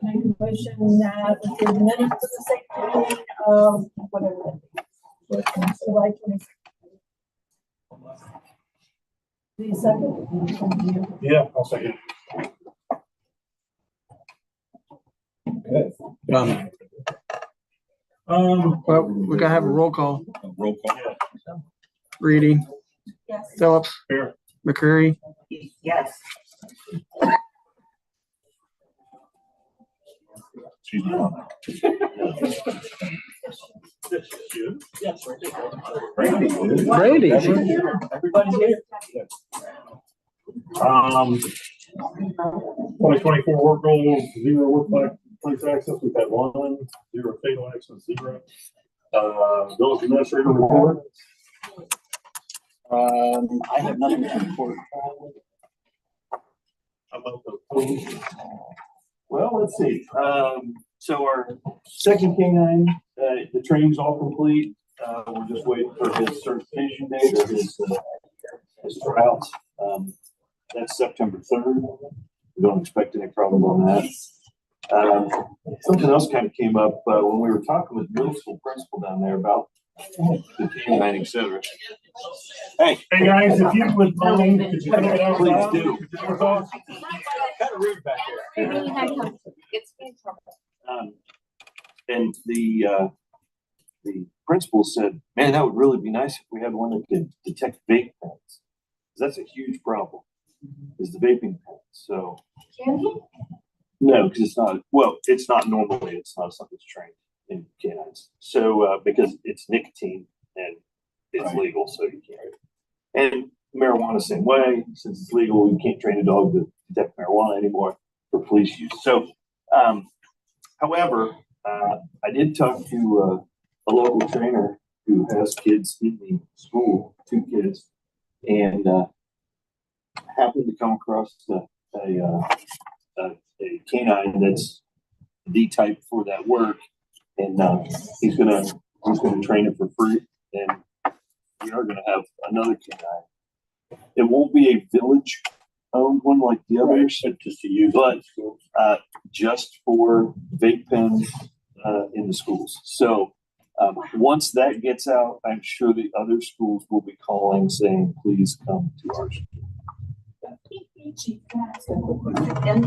Make a motion that we give minutes to the safety meeting of whatever. July 26th. The second. Yeah, I'll second. Okay. Well, we gotta have a roll call. Roll call. Reedy, Yes. Phillips. Here. McCreary. Yes. She's not. Yes, right there. Randy is. Randy. Everybody's here. 2024 work goals, 0 workplace access. We've had 1, 0 fatal accidents, 0. Village administrator report. I have nothing to report. How about the well, let's see. So our second canine, the training's all complete. We're just waiting for his certification date or his tryouts. That's September 3rd. We don't expect any problem on that. Something else kind of came up when we were talking with middle school principal down there about the canine, et cetera. Hey guys, if you would mind, could you take it out? Please do. Kind of rude back there. And the principal said, man, that would really be nice if we had one that could detect vape pens. That's a huge problem, is the vaping pen. So, no, because it's not, well, it's not normally, it's not something that's trained in canines. So, because it's nicotine and it's legal, so you can't. And marijuana, same way, since it's legal, you can't train a dog to detect marijuana anymore for police use. So, however, I did talk to a local trainer who has kids in the school, 2 kids, and happened to come across a canine that's the type for that work, and he's gonna train it for free, and we are gonna have another canine. It won't be a village owned one like the others, just to use, but just for vape pens in the schools. So once that gets out, I'm sure the other schools will be calling saying, please come to our school. In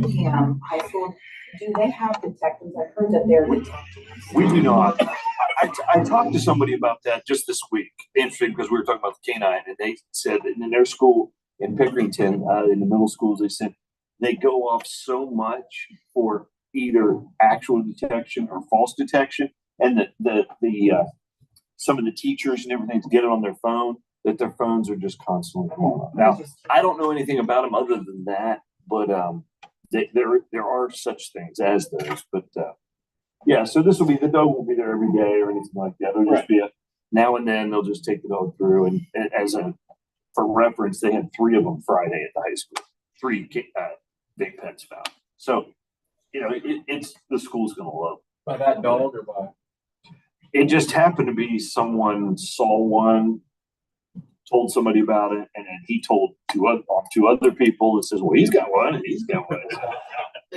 the high school, do they have detectives? I heard that they're detectives. We do not. I talked to somebody about that just this week. Interesting, because we were talking about the canine, and they said that in their school in Pickerington, in the middle schools, they said they go off so much for either actual detection or false detection, and the some of the teachers and everything to get it on their phone, that their phones are just constantly going on. Now, I don't know anything about them other than that, but there are such things as those. But yeah, so this will be, the dog won't be there every day or anything like that. It'll just be a now and then they'll just take the dog through, and as a for reference, they had 3 of them Friday at the high school, 3 vape pens found. So you know, it's the school's going to love it. By that dog or by? It just happened to be someone saw one, told somebody about it, and then he told 2 other people that says, well, he's got one and he's got one.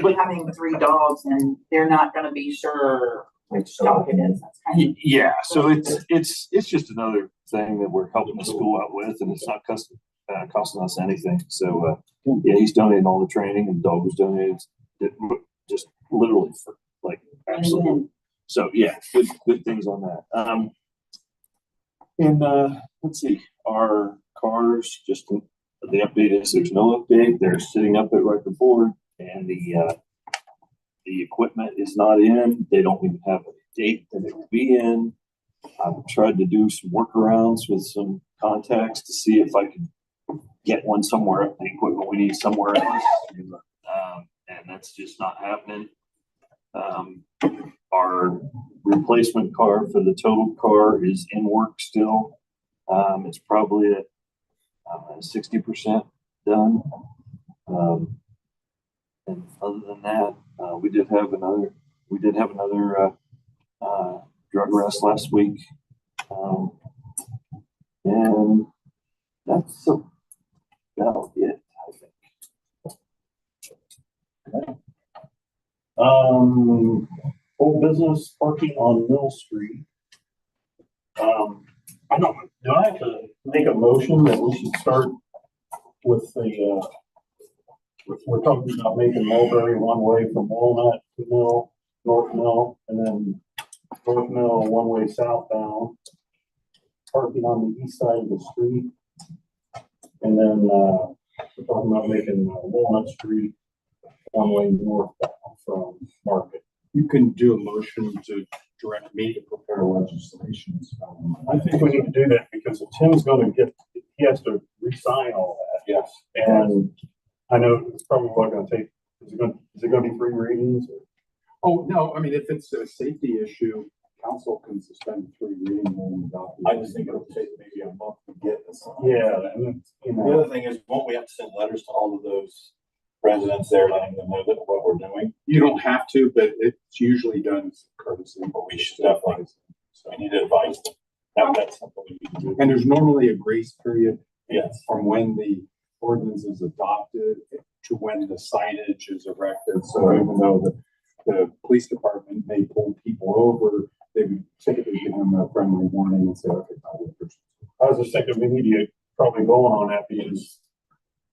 But having 3 dogs and they're not going to be sure which dog it is. That's kind of Yeah, so it's just another thing that we're helping the school out with, and it's not costing us anything. So yeah, he's donating all the training, and the dog was donated just literally for like absolutely. So yeah, good things on that. And let's see, our cars, just the update is there's no update. They're sitting up at record board, and the equipment is not in. They don't even have a date that it will be in. I've tried to do some workarounds with some contacts to see if I can get one somewhere, the equipment we need somewhere else. And that's just not happening. Our replacement car for the total car is in work still. It's probably at 60% done. And other than that, we did have another drug arrest last week. And that's about it, I think. Full business parking on Mill Street. I don't, do I have to make a motion that we should start with the, we're talking about making Mulberry one way from Walnut to Mill, North Mill, and then North Mill one way southbound, parking on the east side of the street. And then, we're talking about making Walnut Street one-way northbound from Market. You can do a motion to direct me to prepare legislation. I think we need to do that because if Tim's gonna get, he has to re-sign all that. Yes. And I know it's probably not gonna take, is it gonna be 3 readings? Or? Oh, no, I mean, if it's a safety issue, council can suspend 3 readings and adopt. I just think it'll take maybe a month to get this. Yeah, and it's, you The know, other thing is, won't we have to send letters to all of those residents there, letting them know that what we're doing? You don't have to, but it's usually done as a courtesy. But we should definitely, so we need to advise them. That's something we need to do. And there's normally a grace period. Yes. From when the ordinance is adopted to when the signage is erected. So even though the police department may pull people over, they would typically give them a friendly warning and say, okay, I'll wait for you. I was just thinking we need to get probably going on that because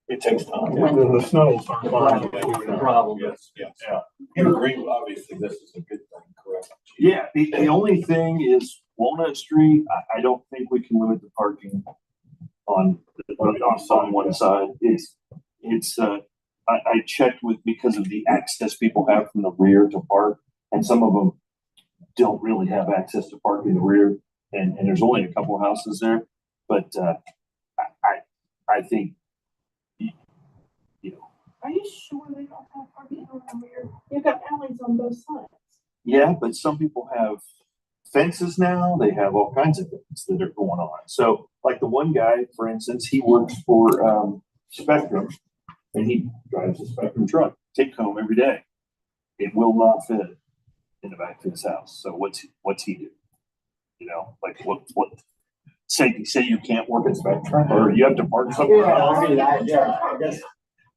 It takes time. the snow will start falling. The problem. Yes, yes. Yeah. You agree, obviously, this is a good thing, correct? Yeah, the only thing is Walnut Street, I don't think we can limit the parking on one side. I checked with, because of the access people have from the rear to park, and some of them don't really have access to park in the rear, and there's only a couple of houses there, but, I think, you know, Are you sure they don't have parking on the rear? You've got alleys on both sides. yeah, but some people have fences now. They have all kinds of things that are going on. So like the one guy, for instance, he works for Spectrum and he drives a Spectrum truck, take home every day. It will not fit in the back of his house. So what's he do? You know, like what say you can't work at Spectrum or you have to park somewhere Yeah, else? I mean, I guess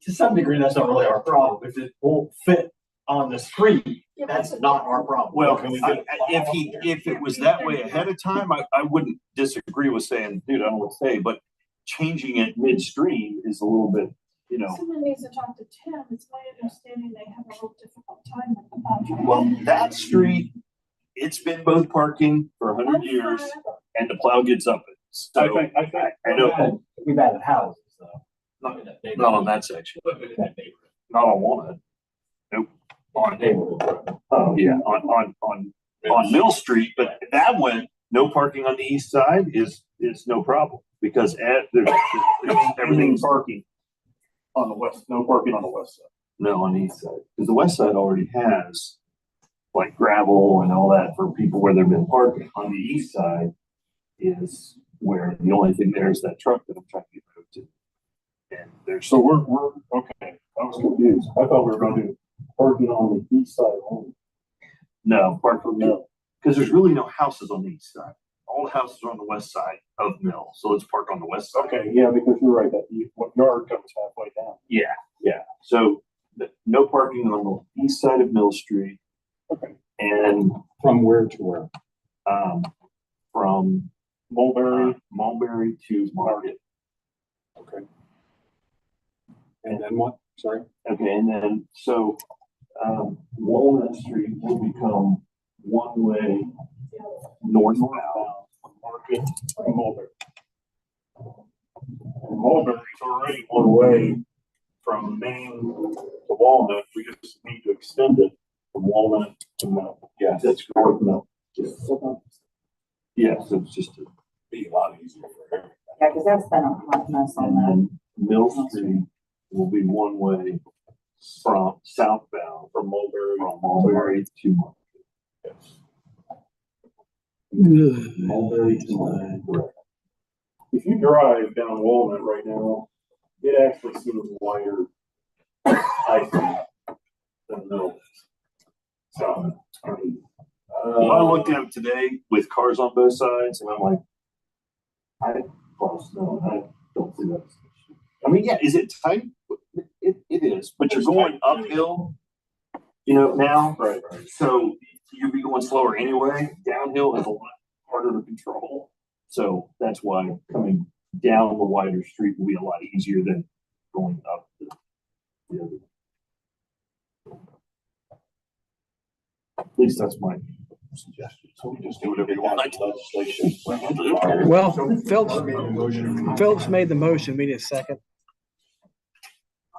to some degree, that's not really our problem. If it won't fit on the street, that's not our problem. Well, if it was that way ahead of time, I wouldn't disagree with saying, dude, I don't want to say, but changing it midstream is a little bit, you know. Someone needs to talk to Tim. It's my understanding they have a real difficult time with the contract. Well, that street, it's been both parking for 100 years and the plow gets up it. So I know, We've added houses, though. not on that section, not on Walnut. Nope. Oh, yeah, on Mill Street, but that one, no parking on the east side is no problem because there's everything's parking On the west, no parking on the west side. no on the east side because the west side already has like gravel and all that for people where they've been parking. On the east side is where the only thing there is that truck that I'm trying to get moved to. And there's So we're okay. I was confused. I thought we were gonna do parking on the east side only. no park for Mill because there's really no houses on the east side. All the houses are on the west side of Mill, so let's park on the west side. Okay, yeah, because you're right, that yard comes halfway down. Yeah. So no parking on the east side of Mill Street. Okay. And From where to where? from Mulberry to Market. Okay. And then what? Sorry. Okay, and then so Walnut Street will become one way northbound From Market to Mulberry. And Mulberry's already one way from Main to Walnut. We just need to extend it from Walnut to Mill. Yeah, that's North Mill. Yeah, so it's just Be a lot easier for everyone. Yeah, because that's been a hot mess on and that. then Mill Street will be one way from southbound from Mulberry to Market. Yes. Mulberry to Market. If you drive down Walnut right now, it actually seems wider, I think, than Mill. So, I mean, Well, I looked at it today with cars on both sides, and I'm like, I don't see that. I mean, yeah, is it tight? It is, but you're going uphill, you know, now. right. So you'll be going slower anyway. Downhill is a lot harder to control. So that's why coming down the wider street will be a lot easier than going up the other. At least that's my suggestions. So we just do whatever you want. Legislation. Well, Phillips made the motion. We need a second.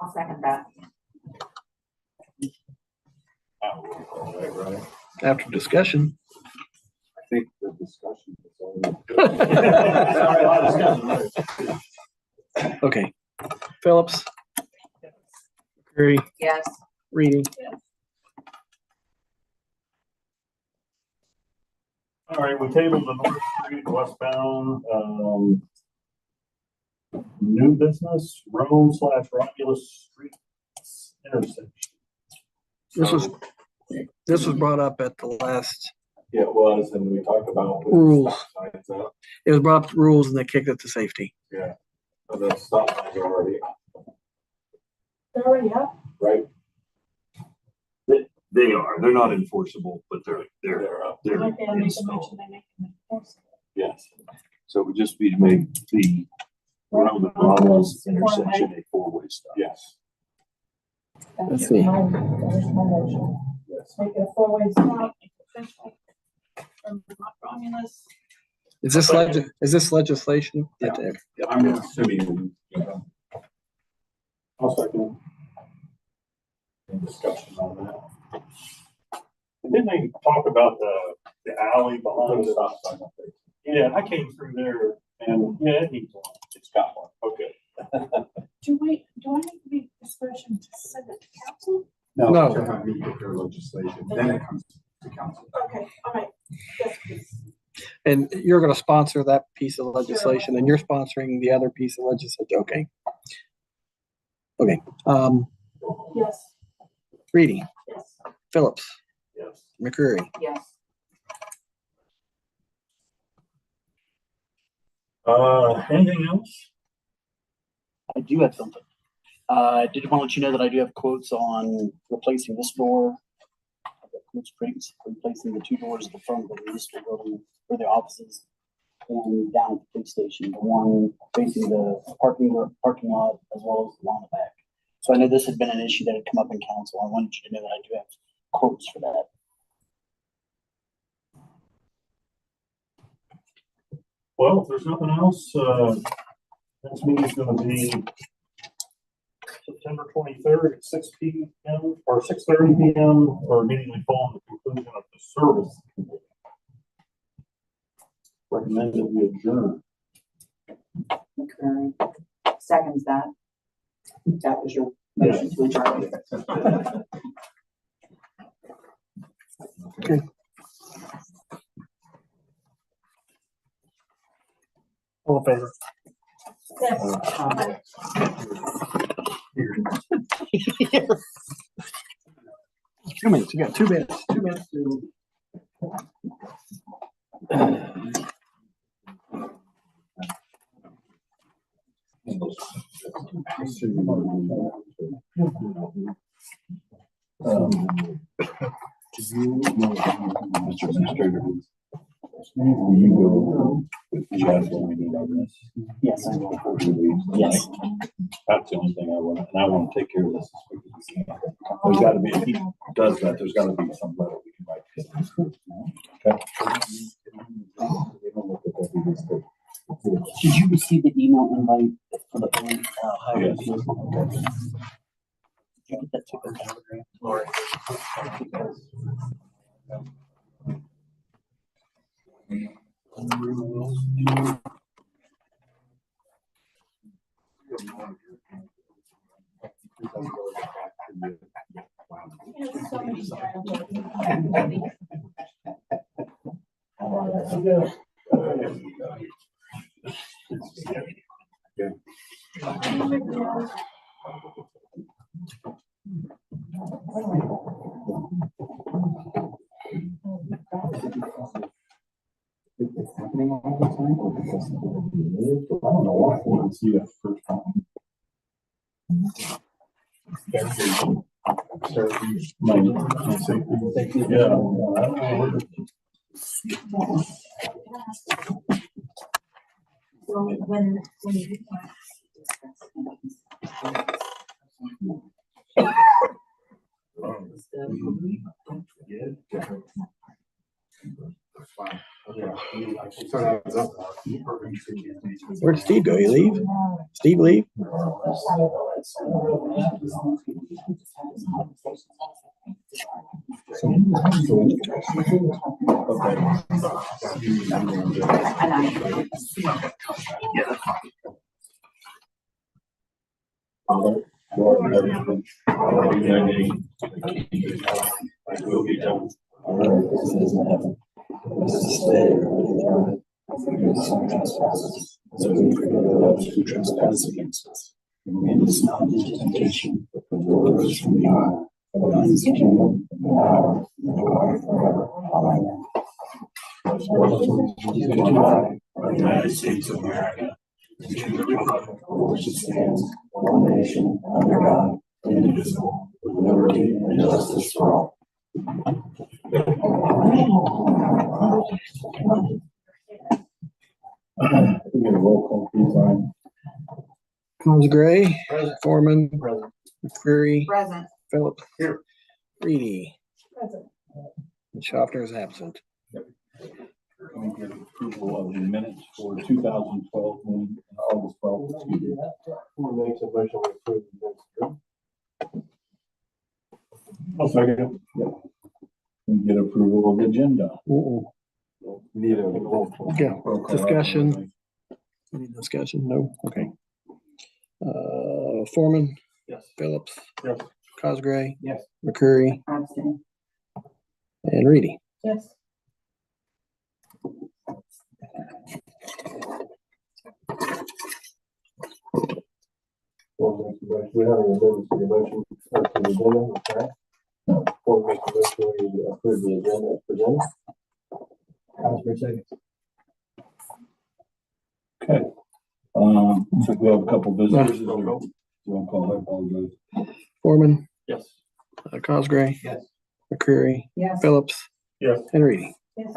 I'll second that. Right. After discussion. I think the discussion is over. Okay. Phillips. Curry, Yes. Reading. All right, we tabled the North Street westbound, new business, Rome/Romulus Street intersection. This was brought up at the last Yeah, it was, and we talked about. Rules. Signs up. It was brought up to rules and they kicked it to safety. Yeah. So the stop signs are already, They're already up. right? They are. They're not enforceable, but they're up there. Okay, I make a motion, they make them enforceable. Yes. So it would just be to make the around the Romulus intersection a four-way stop. Yes. Let's see. There's my motion. Yes. Make it a four-way stop. From Romulus. Is this legislation? Yeah. I'm assuming. I'll second. Any discussion on that? Didn't they talk about the alley behind The the stop sign up there. Yeah, I came through there and yeah, it needs one. It's got one. Okay. Do I need to be discretion to send it to council? No. To have me prepare legislation, then it comes to council. Okay, all right. Yes, please. And you're gonna sponsor that piece of legislation and you're sponsoring the other piece of legislation. Okay. Okay. Yes, Reading, yes. Phillips, Yes. McCreary. Yes. Anything else? I do have something. I did want to let you know that I do have quotes on replacing this door. I've got quotes for replacing the two doors at the front of the municipal building for the offices and down at the police station, the one facing the parking lot as well as the one in the back. So I know this had been an issue that had come up in council. I wanted you to know that I do have quotes for that. Well, if there's nothing else, next meeting's gonna be September 23rd at 6 p.m. or 6:30 p.m. or immediately following the conclusion of the service. Recommend that we adjourn. McCreary seconds that. That was your motion to adjourn. Okay. All in favor? Yes. 2 minutes. You got 2 minutes. 2 minutes to. Mr. Administrator, will you go with Chad when we need our rest? Yes, I will. Before he leaves? Yes. That's the only thing I want, and I want to take care of this as quick as we can. There's gotta be, if he does that, there's gotta be some letter we can write. Okay? Did you receive the email invite for the highway? Yes. Okay. Did you get that to the calendar? It's happening all the time, or because I don't know why I want to see that first time. When you. it's fine. Yeah. Sorry, I was up. Where'd Steve go? You leave? Steve leave? United States of America, and to the republic for which it stands, one nation, under God, indivisible, with liberty and justice for all. We get a roll call, please, Ryan. Cosgray, Foreman, McCreary, Present. Phillips. Here. Reedy. Present. And Schaffner is absent. Can we get approval of the minutes for 2012 meeting, August 12th? Who makes a motion to approve the minutes? I'll second it. Yep. Can we get approval of the agenda? Need a roll call. Okay, Roll call. discussion. Any discussion? No? Okay. Foreman, Yes. Phillips. Yes. Cosgray. Yes. McCreary Abstain. and Reedy. Yes. We have an amendment to the motion to the agenda, correct? No. Or make a motion to approve the agenda as presented. Cosgrove seconds. Okay. Looks like we have a couple visitors. Roll call, I apologize. Foreman, Yes. Cosgray. Yes. McCreary, Yes. Phillips. Yes. And Reedy. Yes.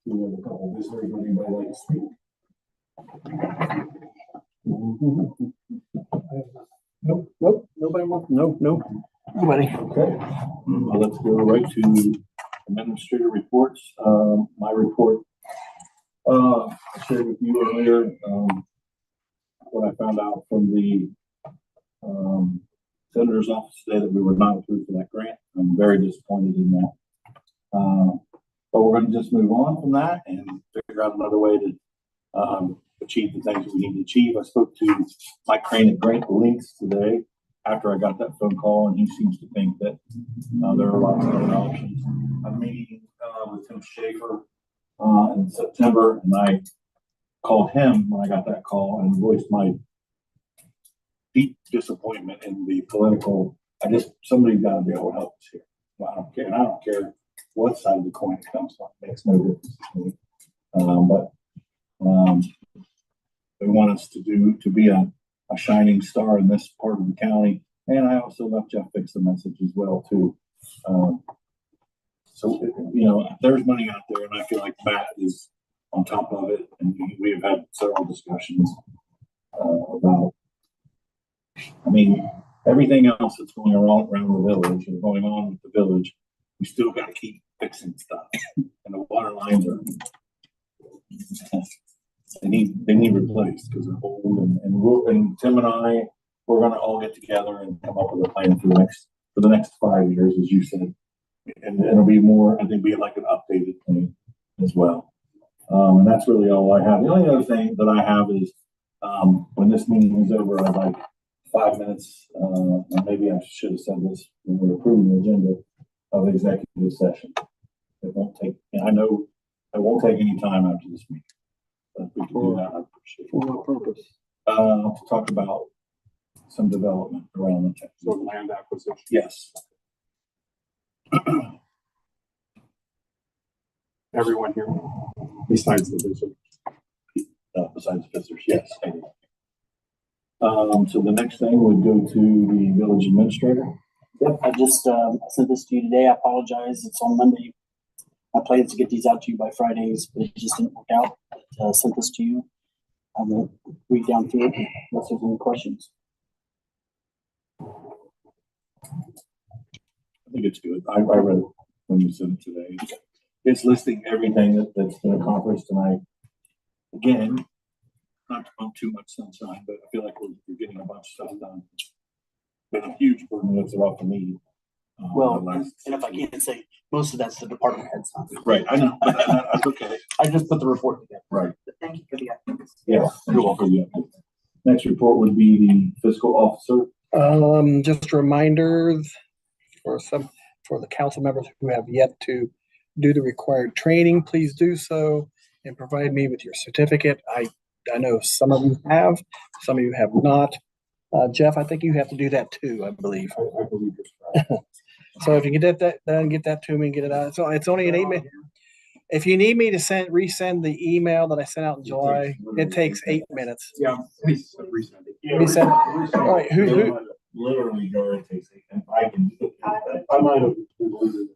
We have a couple visitors. Would anybody like to speak? Nope, nobody wants, nope, nobody. Okay, well, let's go right to administrator reports. My report, I shared with you earlier, what I found out from the, senator's office today that we were not approved for that grant. I'm very disappointed in that. But we're gonna just move on from that and figure out another way to, achieve the things that we need to achieve. I spoke to Mike Crane at Great Links today after I got that phone call, and he seems to think that there are lots of other options. I'm meeting with Tim Schaefer in September, and I called him when I got that call and voiced my deep disappointment in the political. Somebody's got to be able to help us here. Well, I don't care, and I don't care what side of the coin it comes from. It makes no difference to me. They want us to be a shining star in this part of the county. And I also left Jeff Fix a message as well too. So, there's money out there, and I feel like Matt is on top of it. And we have had several discussions about, everything else that's going around the village and going on with the village, we still got to keep fixing stuff. And the water lines are, they need replaced because they're old, and Tim and I, we're gonna all get together and come up with a plan for the next 5 years, as you said. And it'll be more, I think, be like an updated plan as well. And that's really all I have. The only other thing that I have is, when this meeting is over, I'd like 5 minutes, and maybe I should have said this when we were approving the agenda of executive session. It won't take, I know it won't take any time after this meeting. If we can do that, I appreciate it. For what purpose? To talk about some development around the town. So land acquisition. Yes. Everyone here, besides the vision. Besides visitors, yes. So the next thing would go to the village administrator. Yep, I just sent this to you today. I apologize. It's on Monday. I planned to get these out to you by Fridays, but it just didn't work out. Sent this to you. I will read down through it unless there's any questions. I think it's good. I read it when you sent it today. It's listing everything that's been accomplished tonight. Again, not to pump too much sunshine, but I feel like we're getting a bunch of stuff done. Been a huge burden lifted off of me. Well, the last- and if I can't say, most of that's the department head stuff. Right, I know, that's okay. I just put the report together. Right, But thank you for the updates. yeah, you're welcome. Yeah. Next report would be the fiscal officer. Just a reminder for the council members who have yet to do the required training, please do so and provide me with your certificate. I know some of you have, some of you have not. Jeff, I think you have to do that too, I believe. I believe it's right. So if you get that done, get that to me and get it out. So it's only an 8 minute. If you need me to resend the email that I sent out in July, it takes 8 minutes. Yeah, please resend it. Resend. All right, who? Literally, Jared takes it, and I can. I might have deleted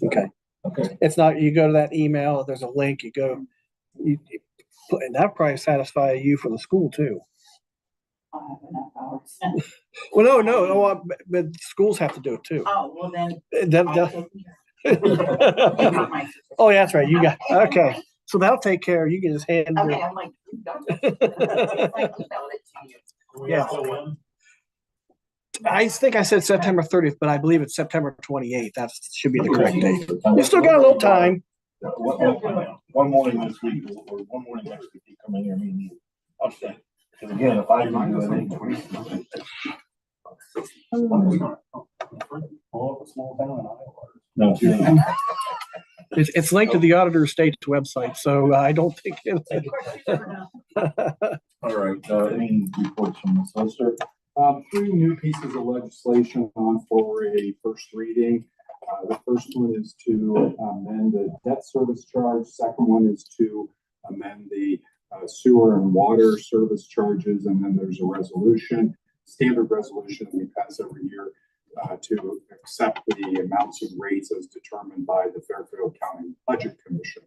it. Okay. Okay. It's not, you go to that email, there's a link, you go, you put, and that probably satisfy you for the school too. I have enough hours. Well, no, but schools have to do it too. Oh, well then. That- I'll that- take care. You have my certificate. Oh, yeah, that's right, you got, okay, so that'll take care, of you can just hand Okay, it. I'm like, it's like emailed it to you. Yeah. I think I said September 30th, but I believe it's September 28th, that should be the correct date. You still got a little time. One morning this week, or one morning next week, you come in here and meet me. I'll say, because again, if I do anything. No, It's linked to the Auditor of State's website, so I don't think it. all right, any reports from the solicitor? Three new pieces of legislation on for a first reading. The first one is to amend the debt service charge. Second one is to amend the sewer and water service charges. And then there's a resolution, standard resolution we pass every year to accept the amounts and rates as determined by the Fairfield County Budget Commission.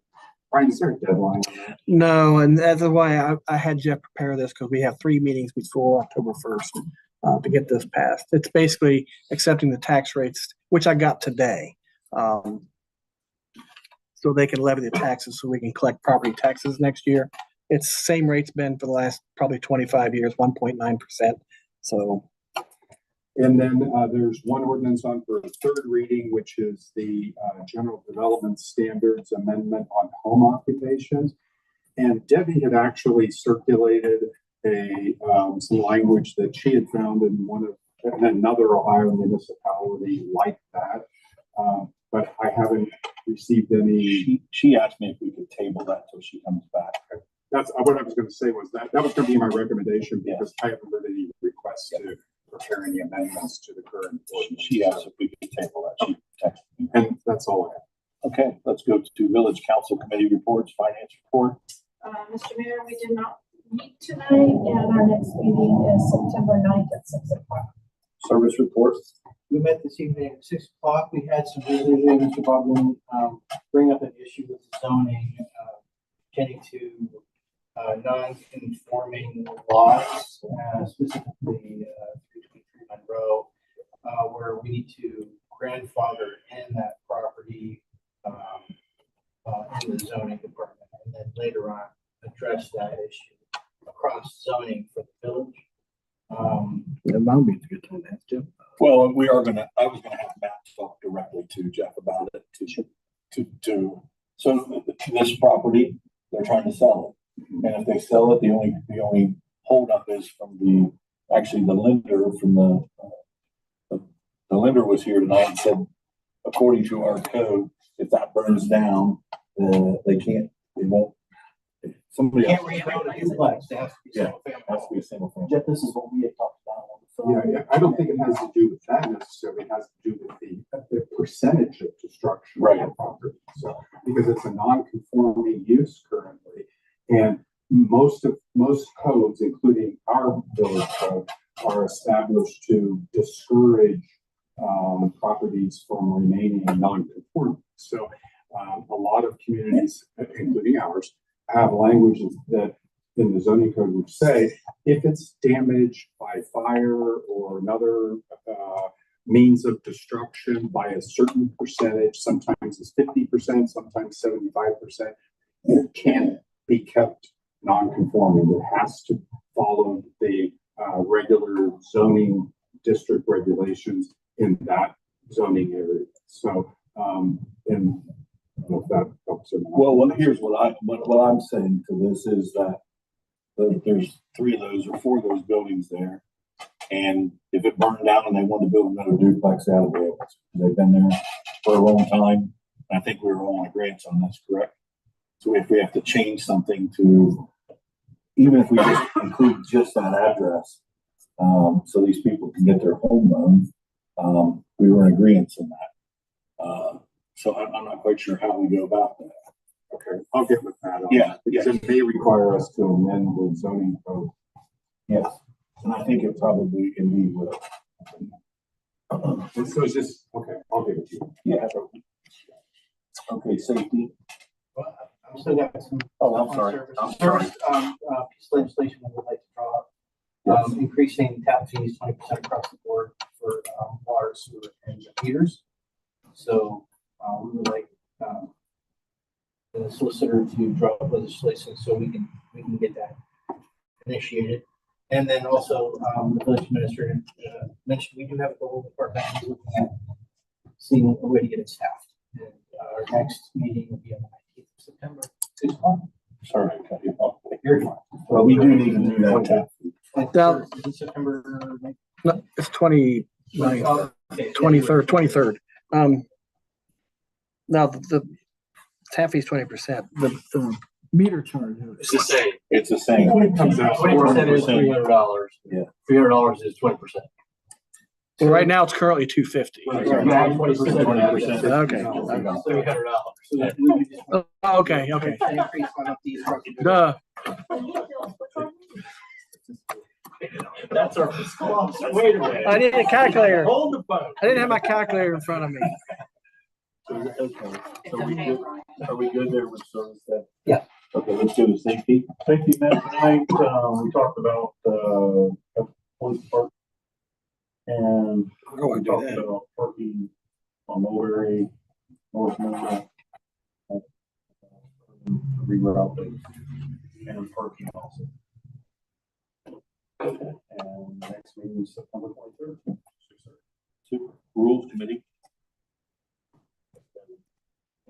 Brian, is there a deadline on that? No, and that's why I had Jeff prepare this, because we have 3 meetings before October 1st to get this passed. It's basically accepting the tax rates, which I got today. So they can levy the taxes so we can collect property taxes next year. It's the same rate's been for the last probably 25 years, 1.9%. So. And then there's one ordinance on for a third reading, which is the General Development Standards Amendment on home occupations. And Debbie had actually circulated some language that she had found in another Ohio municipality like that. But I haven't received any. She asked me if we could table that till she comes back. That's what I was going to say, was that was going to be my recommendation, because I haven't heard any requests to prepare any amendments to the current ordinance. She asked if we could table that. She texted me. And that's all I have. Okay, let's go to Village Council Committee reports, finance report. Mr. Mayor, we did not meet tonight, and our next meeting is September 9th at 6 o'clock. Service reports. We met this evening at 6 o'clock. We had some visitors, Mr. Bogdan, bring up an issue with the zoning, getting to non-conforming lots, specifically 323 Monroe, where we need to grandfather in that property in the zoning department, and then later on address that issue across zoning for the village. That might be a good time to have to. Well, I was gonna have Matt talk directly to Jeff about it, so this property, they're trying to sell it. And if they sell it, the only holdup is from the lender from the lender was here tonight and said, according to our code, if that burns down, they won't. Somebody Can't else. rebuild a duplex. It has to be single family. Has to be a single family. Jeff, this is what we had talked about on the phone. Yeah, I don't think it has to do with that necessarily. It has to do with the percentage of destruction. Right. Of the property. So, because it's a non-conforming use currently, and most codes, including our village code, are established to discourage properties from remaining non-conforming. So, a lot of communities, including ours, have languages that in the zoning code would say if it's damaged by fire or another means of destruction by a certain percentage, sometimes it's 50%, sometimes 75%. It can't be kept non-conforming. It has to follow the regular zoning district regulations in that zoning area. So, and I don't know if that helps or not. Well, here's what I'm saying to this is that there's 3 of those or 4 of those buildings there. And if it burned down and they wanted to build another duplex out of it, they've been there for a long time. I think we were all in agreement on this, correct? So if we have to change something to, even if we just include just that address, so these people can get their home loan, we were in agreement on that. So I'm not quite sure how we go about that. Okay, I'll get with that. Yeah, Because it may require us to amend the zoning code. Yes, and I think it probably indeed will. So it's just, okay, I'll give it to you. Yeah. Okay, safety. Well, I'm still got some. Oh, I'm sorry. Service, piece of legislation I would like to draw up. Increasing tap fees 20% across the board for water, sewer, and meters. So we would like the solicitor to draw up legislation so we can get that initiated. And then also the village administrator mentioned we do have a whole department who's looking at seeing a way to get it staffed. And our next meeting will be on the 19th of September. 6 o'clock. Sorry, I cut you off. Very fine. Well, we do need to do that tap. Now, is it September? No, it's 29th, 23rd, 23rd. Now the tap fee is 20%. The meter charge. It's the same. It's the same. It comes out 20% is $400. $300. Yeah. $300 is 20%. Well, right now it's currently 250. You add 20%. 20%. Okay. $300. Oh, okay. Increase on these structures. Duh. That's our fiscal officer. Wait a minute. I need a calculator. Hold the phone. I didn't have my calculator in front of me. Okay. So are we good there with service then? Yeah. Okay, let's do the safety. Safety met tonight, we talked about, police park. And we talked about parking on Mulberry, North Mill, rerouting, and parking also. And next meeting is September 23rd. Super. Rules committee.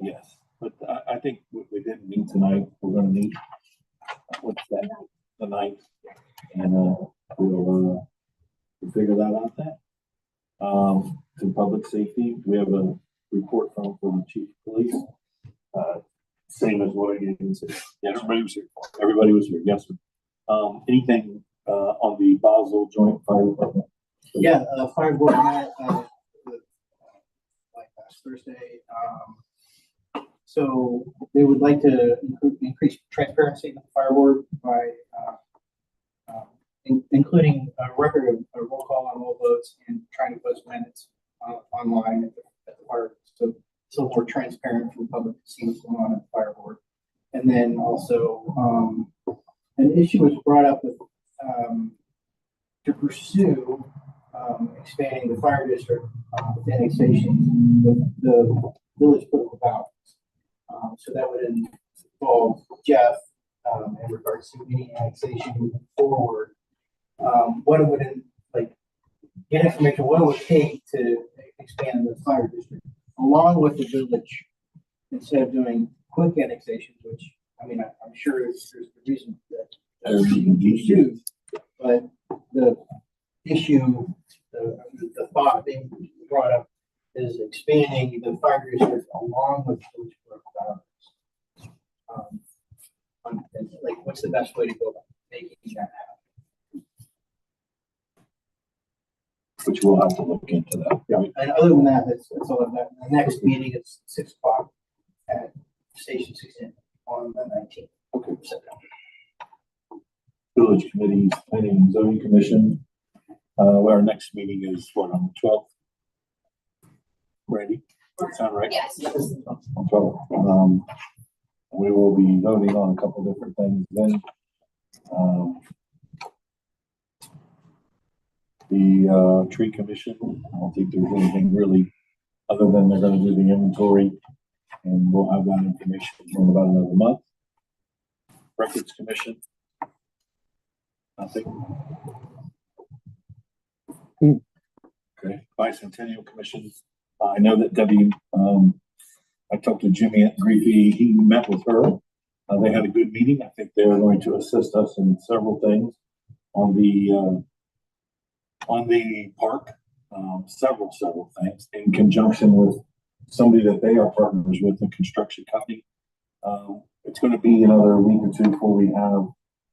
Yes, but I think we didn't meet tonight. We're gonna meet. What's that? The night. And we'll figure that out then. To public safety, we have a report from the chief of police. Same as what I gave you. Yeah, everybody was here. Everybody was here. Yes, sir. Anything on the Basel Joint Fire Department? Yeah, fire board met like last Thursday. So they would like to increase transparency in the fire board by including a record of a roll call on all votes and trying to post minutes online at the fire. So it's a little more transparent for the public to see what's going on at the fire board. And then also an issue was brought up with to pursue expanding the fire district with annexation with the village political balance. So that would involve Jeff in regards to any annexation moving forward. What it would get information, what it would take to expand the fire district along with the village instead of doing quick annexations, which I mean, I'm sure there's a reason that you do, but the issue, the thought being brought up is expanding the fire district along with village political boundaries. Like, what's the best way to go about making that happen? Which we'll have to look into that. Yeah. And other than that, that's all I've got. The next meeting is 6 o'clock at Station 16 on the 19th. Okay. September. Village committees, planning and zoning commission. Our next meeting is what, on the 12th? Randy, does that sound right? Yes. On 12th. We will be voting on a couple different things then. The tree commission, I don't think there's anything really, other than they're gonna do the inventory, and we'll have that information in about another month. Records commission. Nothing. Okay, bicentennial commission. I know that Debbie, I talked to Jimmy at Griffey, he met with her. They had a good meeting. I think they are going to assist us in several things on the park, several things in conjunction with somebody that they are partners with, the construction company. It's going to be another week or two before we have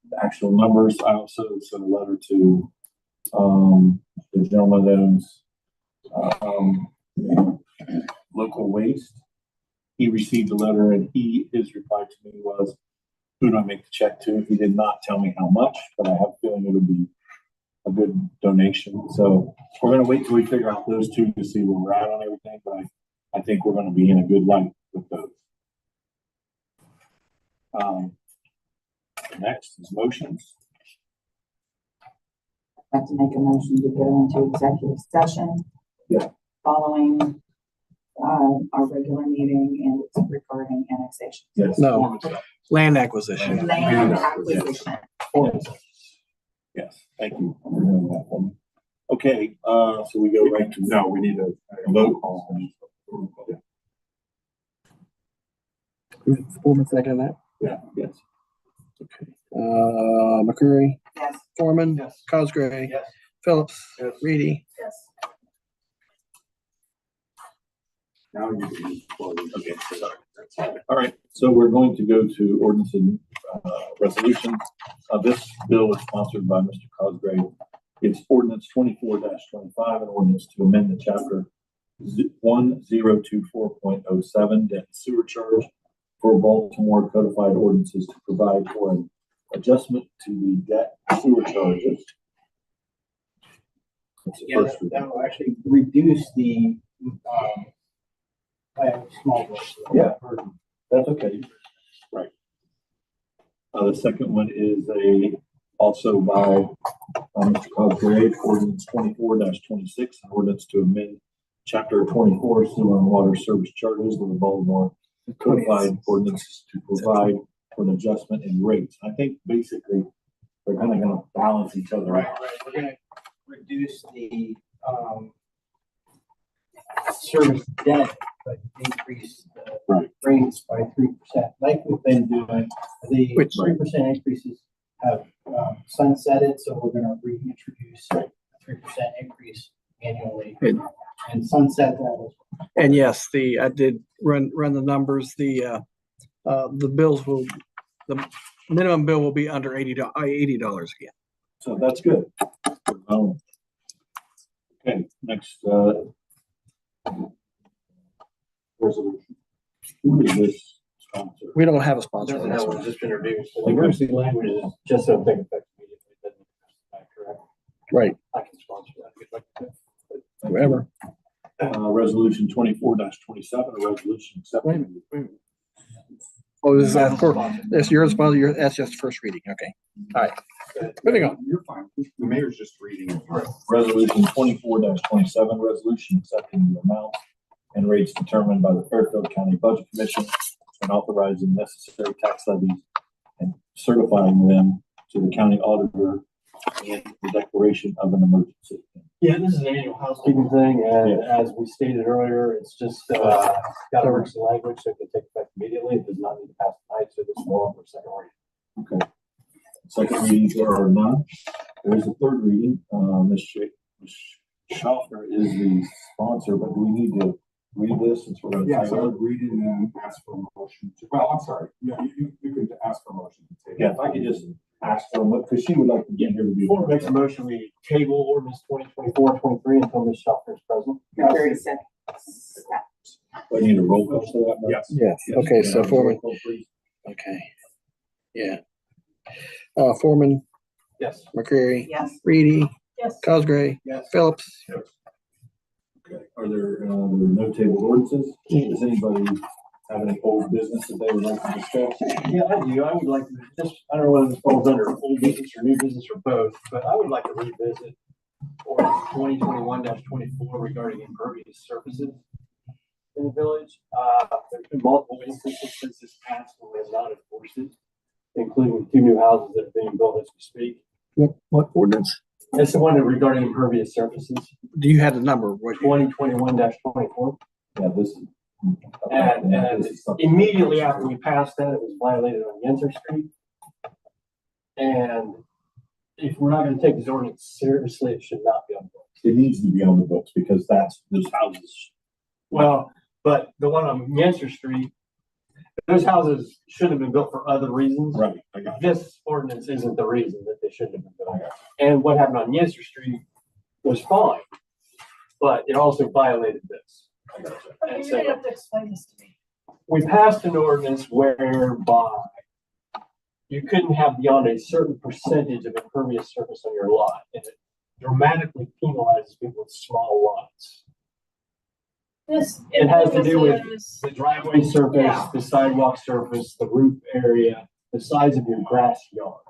the actual numbers. I also sent a letter to the gentleman that owns local waste. He received a letter, and his reply to me was, who do I make the check to? He did not tell me how much, but I have a feeling it would be a good donation. So we're going to wait till we figure out those two to see where we're at on everything, but I think we're going to be in a good light with those. Next is motions. I'd like to make a motion to go into executive session. Yeah. Following our regular meeting, and it's regarding annexation. Yes. No, land acquisition. Land acquisition. Yes, thank you for doing that for me. Okay, so we go right to. No, we need a vote. Foreman second that. Yeah, yes. Okay. McCreary, Yes. Foreman, Yes. Cosgray, Yes. Phillips, Yes. Reedy. Yes. now you can. Okay, sorry. All right, so we're going to go to ordinance and resolution. This bill is sponsored by Mr. Cosgrave. It's ordinance 24-25, an ordinance to amend the chapter 1024.07 debt and sewer charge for Baltimore codified ordinances to provide for an adjustment to the debt and sewer charges. That's the Yeah, first reading. that will actually reduce the, by a small bit. Yeah. That's okay. Right. The second one is also by Mr. Cosgrave, ordinance 24-26, an ordinance to amend chapter 24 sewer and water service charges of the Baltimore codified ordinances to provide for an adjustment in rates. I think basically they're kind of going to balance each other Right, out. right. We're gonna reduce the, service debt, but increase the Right. rates by 3%, like we've been doing. The Which- 3% increases have sunsetted, so we're gonna reintroduce a 3% increase annually and sunset that. And yes, I did run the numbers. The bills the minimum bill will be under $80 again. So that's good. Okay, next resolution. Who is this sponsor? We don't have a sponsor on That this was one. just introduced. The emergency language is just so take effect immediately. Doesn't it? Correct. Right, I can sponsor that. if you'd like to. whoever. Resolution 24-27, a resolution accepting. Oh, this is that's your sponsor. That's just first reading. Okay. All right. Moving on. You're fine. The mayor's just reading. Resolution 24-27, resolution accepting the amount and rates determined by the Fairfield County Budget Commission and authorizing necessary tax levies and certifying them to the county auditor and the declaration of an emergency. Yeah, this is an annual housekeeping thing, and as we stated earlier, it's just, got emergency language, so it can take effect immediately. It does not need to pass tonight, so this is more for second reading. Okay. Second readings there are none. There is a third reading. Ms. Schaffner is the sponsor, but do we need to read this since we're going to? Yeah, so I would read it and then ask for a motion to, well, I'm sorry. Yeah, you could ask for a motion to table. Yeah, if I could just ask her what, because she would like to get here to be. Before makes a motion, we table ordinance 2024-23 until Ms. Schaffner is present. McCreary second. I need a roll call for that. Yes. Yeah. Okay. So Foreman. Roll call, please. Okay. Yeah. Foreman, Yes. McCreary, Yes. Reedy, Yes. Cosgray, Yes. Phillips. Okay, are there no table ordinances? Does anybody have any old business that they would like to discuss? Yeah, I do. I would like to just, I don't know whether this falls under old business or new business or both, but I would like to revisit ordinance 2021-24 regarding impervious surfaces in the village. There's been multiple instances since this passed when we have not enforced it, including 2 new houses that are being built as we speak. What ordinance? It's the one regarding impervious surfaces, Do you have the number? 2021-24. Yeah, this is. And immediately after we passed that, it was violated on Yenser Street. And if we're not gonna take this ordinance seriously, it should not be on the books. It needs to be on the books because that's, those houses. Well, but the one on Yenser Street, those houses should have been built for other reasons. Right, I got it. This ordinance isn't the reason that they shouldn't have been built. And what happened on Yenser Street was fine, but it also violated this. Okay, And you're gonna so have to explain this to me. we passed an ordinance whereby you couldn't have beyond a certain percentage of impervious surface on your lot, and it dramatically penalizes people with small lots. This. It has to do with encompasses- the driveway surface, Yeah. the sidewalk surface, the roof area, the size of your grass yard.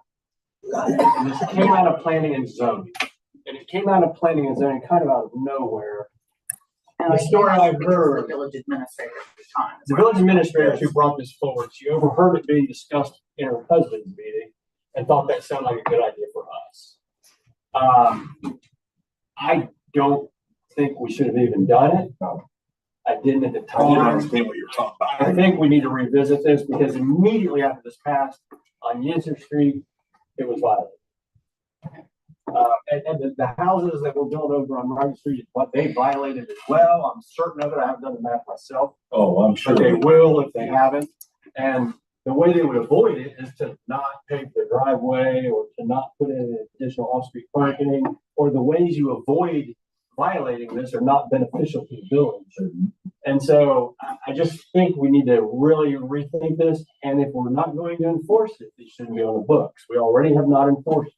And this came out of planning and zoning. And it came out of planning and zoning kind of out of nowhere. And The story I've because heard- The village administrator at the time. The village administrator who brought this forward, she overheard it being discussed in her husband's meeting and thought that sounded like a good idea for us. I don't think we should have even done it. No. I didn't at the I didn't time. understand what you're talking about. I think we need to revisit this because immediately after this passed on Yenser Street, it was violated. And the houses that were built over on Market Street, what they violated as well. I'm certain of it. I haven't done the math myself, Oh, I'm sure. but they will if they haven't. And the way they would avoid it is to not pave their driveway or to not put in additional off-street parking, or the ways you avoid violating this are not beneficial to the village. And so I just think we need to really rethink this. And if we're not going to enforce it, it shouldn't be on the books. We already have not enforced it.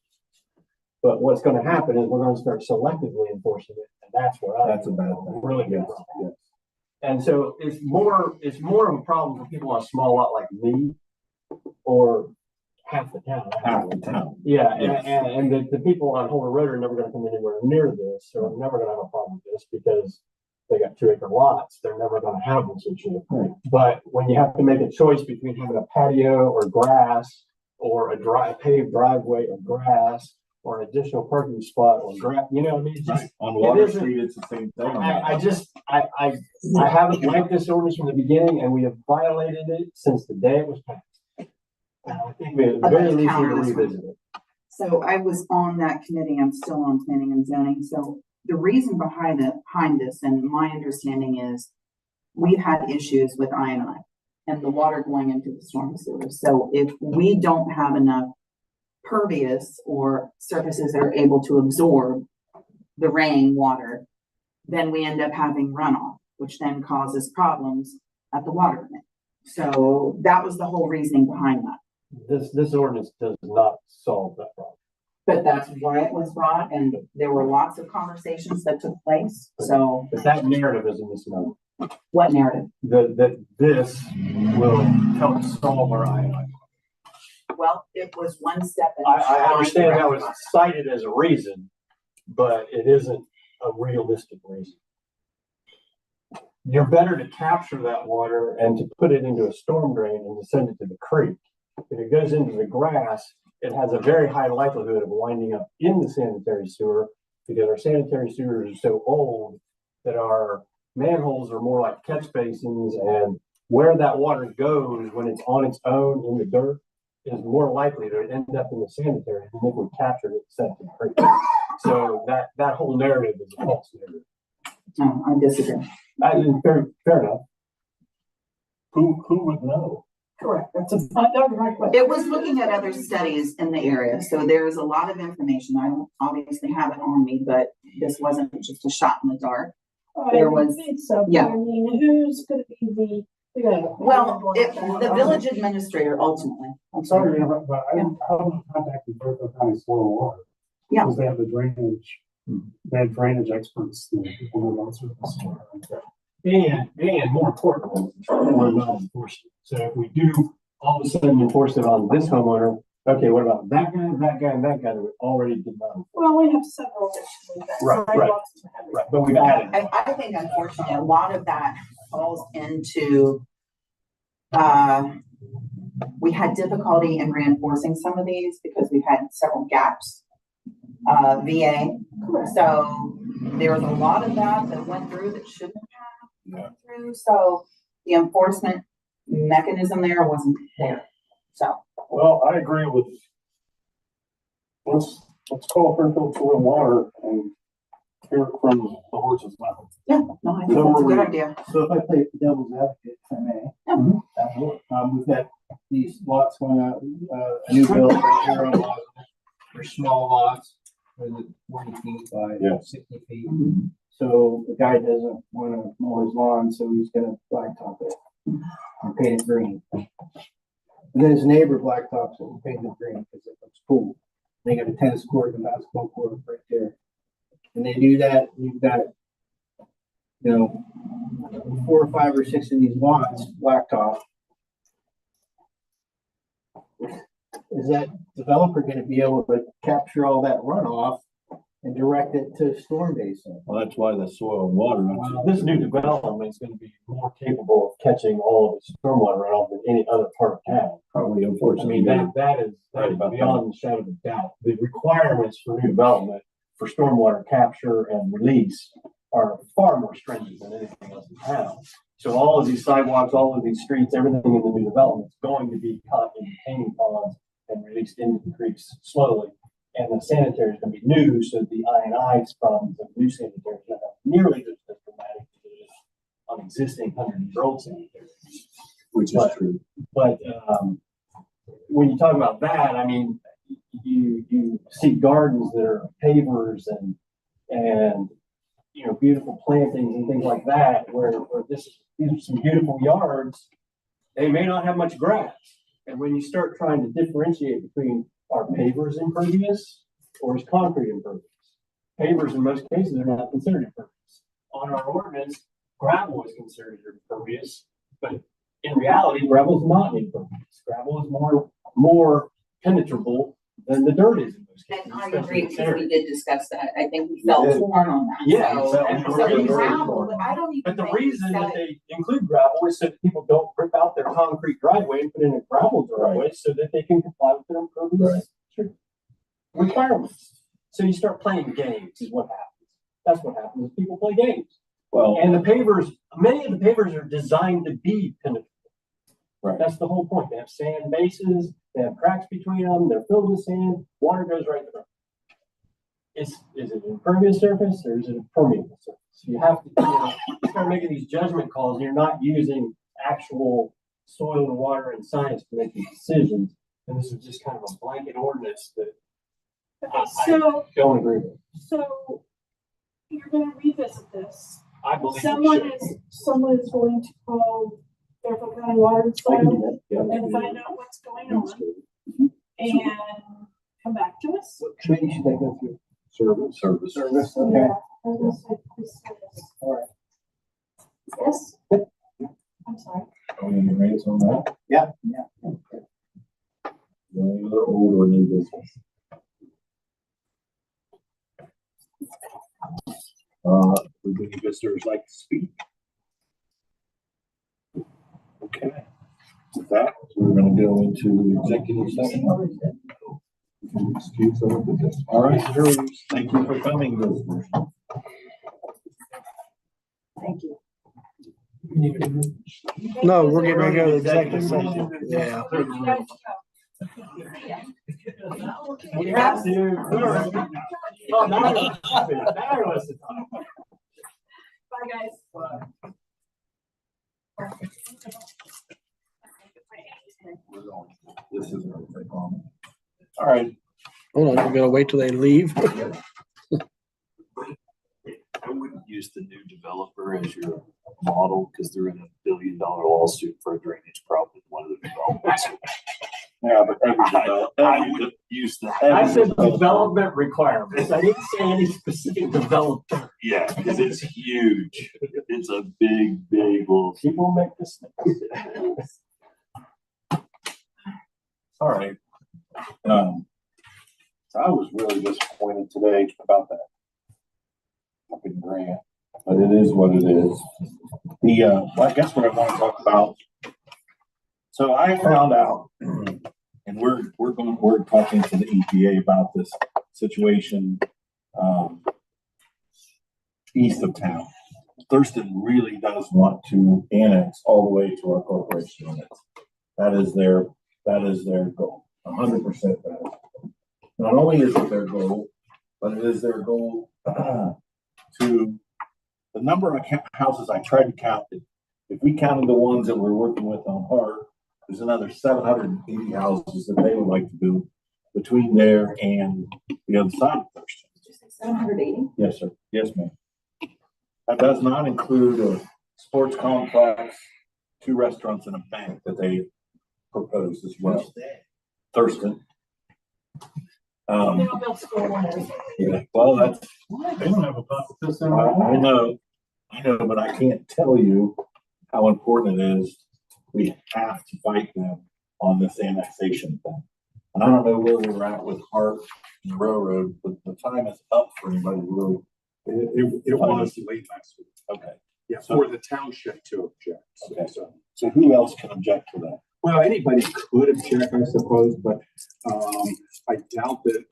But what's going to happen is we're going to start selectively enforcing it. And that's where That's a bad thing. really good. Yes. And so it's more of a problem for people on a small lot like me or half the town. Half the town. Yeah, Yes. and the people on Holder Road are never gonna come anywhere near this, so I'm never gonna have a problem with this because they got 2-acre lots, they're never gonna have this issue. Right. But when you have to make a choice between having a patio or grass, or a paved driveway or grass, or an additional parking spot or grass, you know what I mean? It's just- Right. On Water isn't- Street, it's the same thing. I haven't liked this ordinance from the beginning, and we have violated it since the day it was passed. And I think we at the very least need to revisit it. So I was on that committee, I'm still on planning and zoning, so the reason behind this, and my understanding is we've had issues with I&I and the water going into the storm sewer. So if we don't have enough pervious or surfaces that are able to absorb the rain water, then we end up having runoff, which then causes problems at the water plant. So that was the whole reasoning behind that. This ordinance does not solve that problem. But that's why it was brought, and there were lots of conversations that took place, so But that narrative is a misnomer. what narrative? That this will help solve our I&I. Well, it was one step. in I trying to understand that was rectify. cited as a reason, but it isn't a realistic reason. You're better to capture that water and to put it into a storm drain and to send it to the creek. If it goes into the grass, it has a very high likelihood of winding up in the sanitary sewer because our sanitary sewers are so old that our manholes are more like catch basins, and where that water goes when it's on its own in the dirt is more likely to end up in the sanitary than if we captured it and sent it to the creek. So that whole narrative is a false narrative. No, I disagree. Fair enough. Who would know? Correct, that was my question. It was looking at other studies in the area, so there is a lot of information. I don't obviously have it on me, but this wasn't just a shot in the dark. there was- I think so, yeah. I mean, who's gonna be the? Well, the village administrator ultimately. I'm sorry, to interrupt, but I don't, how do we contact the Berkeley County Soil and Water? Yeah. Because they have the drainage, they have drainage experts, you know, people who answer this. And more importantly, we're not enforcing it. So if we do all of a sudden enforce it on this homeowner, Okay, what about that guy, that guy, and that guy that we already did not? Well, we have several that Right, right, sidewalks and everything. Right, but we've added. I think unfortunately, a lot of that falls into, we had difficulty in reinforcing some of these because we've had several gaps. VA, so there was a lot of that went through that shouldn't have gone through, so the enforcement mechanism there wasn't there, so. Well, I agree with, let's call for filtered soil and water and hear it from the horse's mouth. Yeah, no, I think that's a good idea. So if I play devil's advocate, if I may, we've got these lots going out, a new build right here on lot. They're small lots, with 40 feet by 60 feet. So the guy doesn't want to mow his lawn, so he's gonna blacktop it and paint it green. And then his neighbor blacktops it and paints it green because it looks cool. They got a tennis court and a basketball court right there. And they do that, you've got, 4 or 5 or 6 of these lots blacktop. Is that developer gonna be able to capture all that runoff and direct it to storm basin? Well, that's why the soil and water. This new development is gonna be more capable of catching all of the stormwater runoff than any other part of town. Probably, I unfortunately. mean, that is beyond the shadow of a doubt. The requirements for new development for stormwater capture and release are far more stringent than anything else in town. So all of these sidewalks, all of these streets, everything in the new development is going to be caught in retaining ponds and released into the creeks slowly. And the sanitary is going to be new, so the I&I's problems of new sanitary is not nearly as dramatic as it is on existing 100-year-old sanitary. Which is true. But when you talk about that, I mean, you see gardens that are pavers and beautiful plantings and things like that, where these are some beautiful yards. They may not have much grass. And when you start trying to differentiate between are pavers impervious or is concrete impervious? Pavers in most cases are not considered impervious. On our ordinance, gravel is considered impervious, but in reality, gravel is not impervious. Gravel is more penetrable than the dirt is in most cases. And I agree, because we did discuss that. I think we felt torn on that. Yeah. So gravel, I don't even. But the think we reason said that it. they include gravel is so that people don't rip out their concrete driveway and put in a gravel driveway so that they can comply with their impervious requirements. So you start playing games is what happens. That's what happens. People play games. Well, and the pavers, many of the pavers are designed to be penetrable. Right. That's the whole point. They have sand bases, they have cracks between them, they're filled with sand, water goes right through. Is it an impervious surface or is it a permeable surface? You have to start making these judgment calls, and you're not using actual soil and water and science to make these decisions. And this is just kind of a blanket ordinance that I don't agree with. So you're gonna revisit this. I believe Someone is going to call Fairfield County Water and Soil and find out what's going on and come back to us. What committee should they go through? Service. Okay. Yeah, I was like, this service. All right. Yes? I'm sorry. Are we in the race on that? Yeah. Any other old or new business? Would any visitors like to speak? Okay. With that, we're going to go into executive session. Excuse me. All right, thank you for coming, visitors. Thank you. No, we're getting ready to go to executive session. Yeah. We have to. Oh, now you're to talk. Bye, guys. This is all right. Hold on, we're gonna wait till they leave. I wouldn't use the new developer as your model because they're in $1 billion lawsuit for a drainage problem in one of the developments. Yeah, but I would use that. I said development requirements. I didn't say any specific developer. Yeah, because it's huge. It's a big, big wolf. People make this. All right. So I was really disappointed today about that fucking grant, but it is what it is. Well, I guess what I want to talk about. So I found out, and we're talking to the EPA about this situation east of town. Thurston really does want to annex all the way to our corporation limits. That is their goal. 100% that. Not only is it their goal, but it is their goal to the number of houses I tried to count. If we counted the ones that we're working with on Hart, there's another 780 houses that they would like to build between there and the other side of Thurston. 780? Yes, sir. Yes, ma'am. That does not include a sports complex, 2 restaurants, and a bank that they propose as well. Thurston. They'll build school and everything. Yeah, well, that's, They don't have a public system. I know, but I can't tell you how important it is. We have to fight them on this annexation thing. And I don't know where we're at with Hart and the railroad, but the time is up for anybody to really. It was late last week. Okay. Yeah, for the township to object. Okay. So who else can object to that? Well, anybody could object, I suppose, but I doubt that.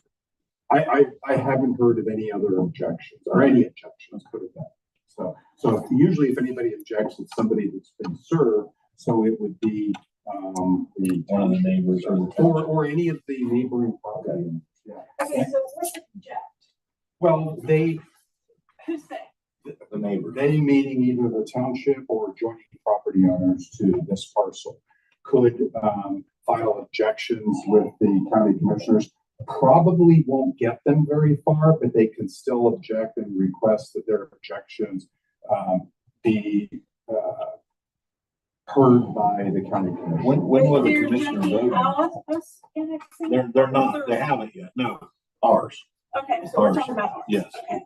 I haven't heard of any other objections or any objections, put it that. So usually if anybody objects, it's somebody that's been served. So it would be the One of the neighbors or any of the neighboring properties. Yeah. Okay, so what's the object? Well, Who's they? the neighbors. they meaning either the township or adjoining property owners to this parcel could file objections with the county commissioners. Probably won't get them very far, but they can still object and request that their objections be heard by the county commission. When will the They're commissioner objecting vote on us annexing? it? They're not, they haven't yet. No, ours. Okay, so we're talking about ours. Yes. Okay.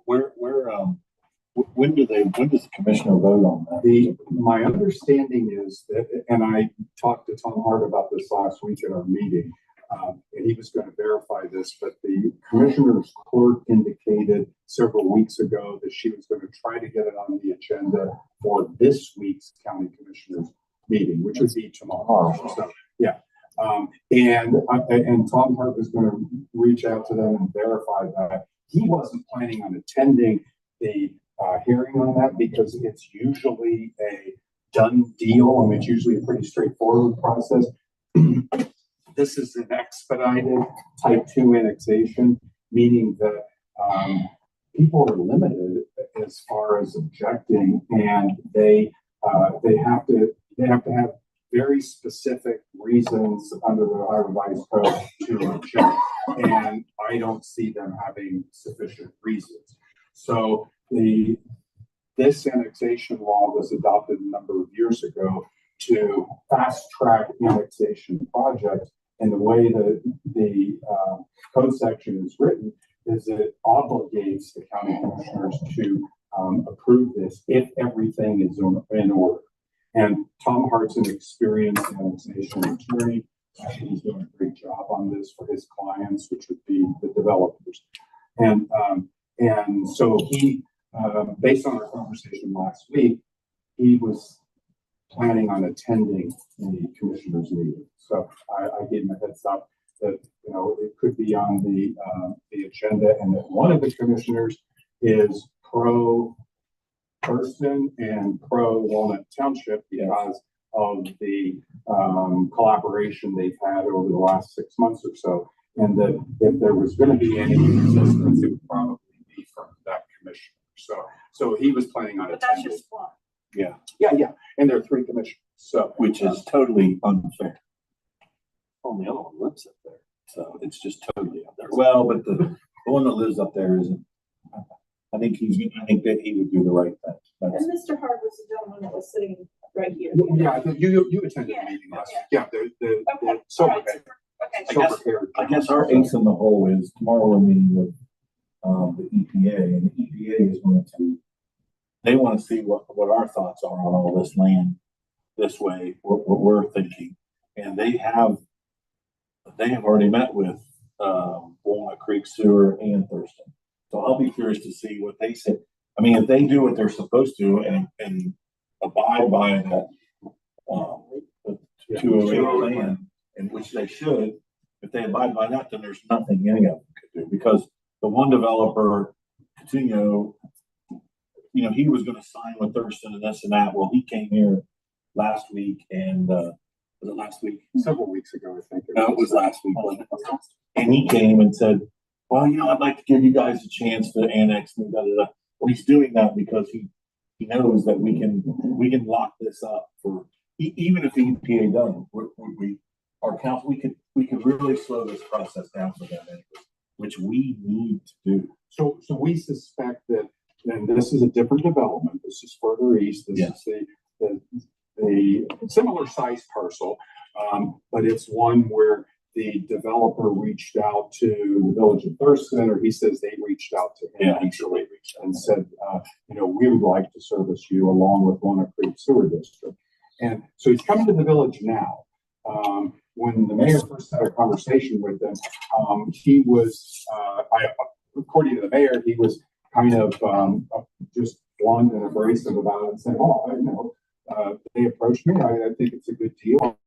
When does the commissioner vote on that? My understanding is that, and I talked to Tom Hart about this last week at our meeting, and he was going to verify this, but the commissioner's clerk indicated several weeks ago that she was going to try to get it on the agenda for this week's county commissioners meeting, which would be tomorrow. So, yeah. And Tom Hart was going to reach out to them and verify that. He wasn't planning on attending the hearing on that because it's usually a done deal. I mean, it's usually a pretty straightforward process. This is an expedited type 2 annexation, meaning that people are limited as far as objecting, and they have to have very specific reasons under the Ohio Revised Code to object, and I don't see them having sufficient reasons. So this annexation law was adopted a number of years ago to fast track annexation projects. And the way that the code section is written is that it obligates the county commissioners to approve this if everything is in order. And Tom Hart's an experienced annexation attorney. He's doing a great job on this for his clients, which would be the developers. And so he, based on our conversation last week, he was planning on attending the commissioners meeting. So I gave him a heads up that, it could be on the agenda, and that one of the commissioners is pro Thurston and pro Walnut Township because of the collaboration they've had over the last 6 months or so. And that if there was going to be any resistance, it would probably be from that commissioner. So he was planning on attending. That's just one. Yeah. Yeah. And there are 3 commissioners. So which is totally unfair. Well, the other one lives up there, so it's just totally up there. Well, but the one that lives up there isn't. I think that he would do the right thing. And Mr. Hart was the gentleman that was sitting right here. Yeah, you attended the meeting last week. Yeah, the silver hair. I guess our ace in the hole is tomorrow we're meeting with the EPA, and the EPA is going to. They want to see what our thoughts are on all this land this way, what we're thinking. And they have they have already met with, Walnut Creek Sewer and Thurston. So I'll be curious to see what they say. I mean, if they do what they're supposed to and abide by that, the 208 plan, in which they should, if they abide by that, then there's nothing any of them could do, because the one developer, Coutinho, you know, he was gonna sign with Thurston and this and that. Well, he came here last week and, was it last week? Several weeks ago, I think. No, it was last week, wasn't it? And he came and said, well, you know, I'd like to give you guys a chance to annex me, da, da, da. Well, he's doing that because he knows that we can lock this up for, even if the EPA doesn't, our council, we could really slow this process down for them, which we need to do. So we suspect that, and this is a different development, this is further east, this is the similar size parcel, but it's one where the developer reached out to the village of Thurston, or he says they reached out to him actually and said, you know, we would like to service you along with Walnut Creek Sewer District. And so he's coming to the village now. When the mayor first had a conversation with them, he was, according to the mayor, he was kind of just blunt and abrasive about it and said, oh, I know, they approached me. I think it's a good deal.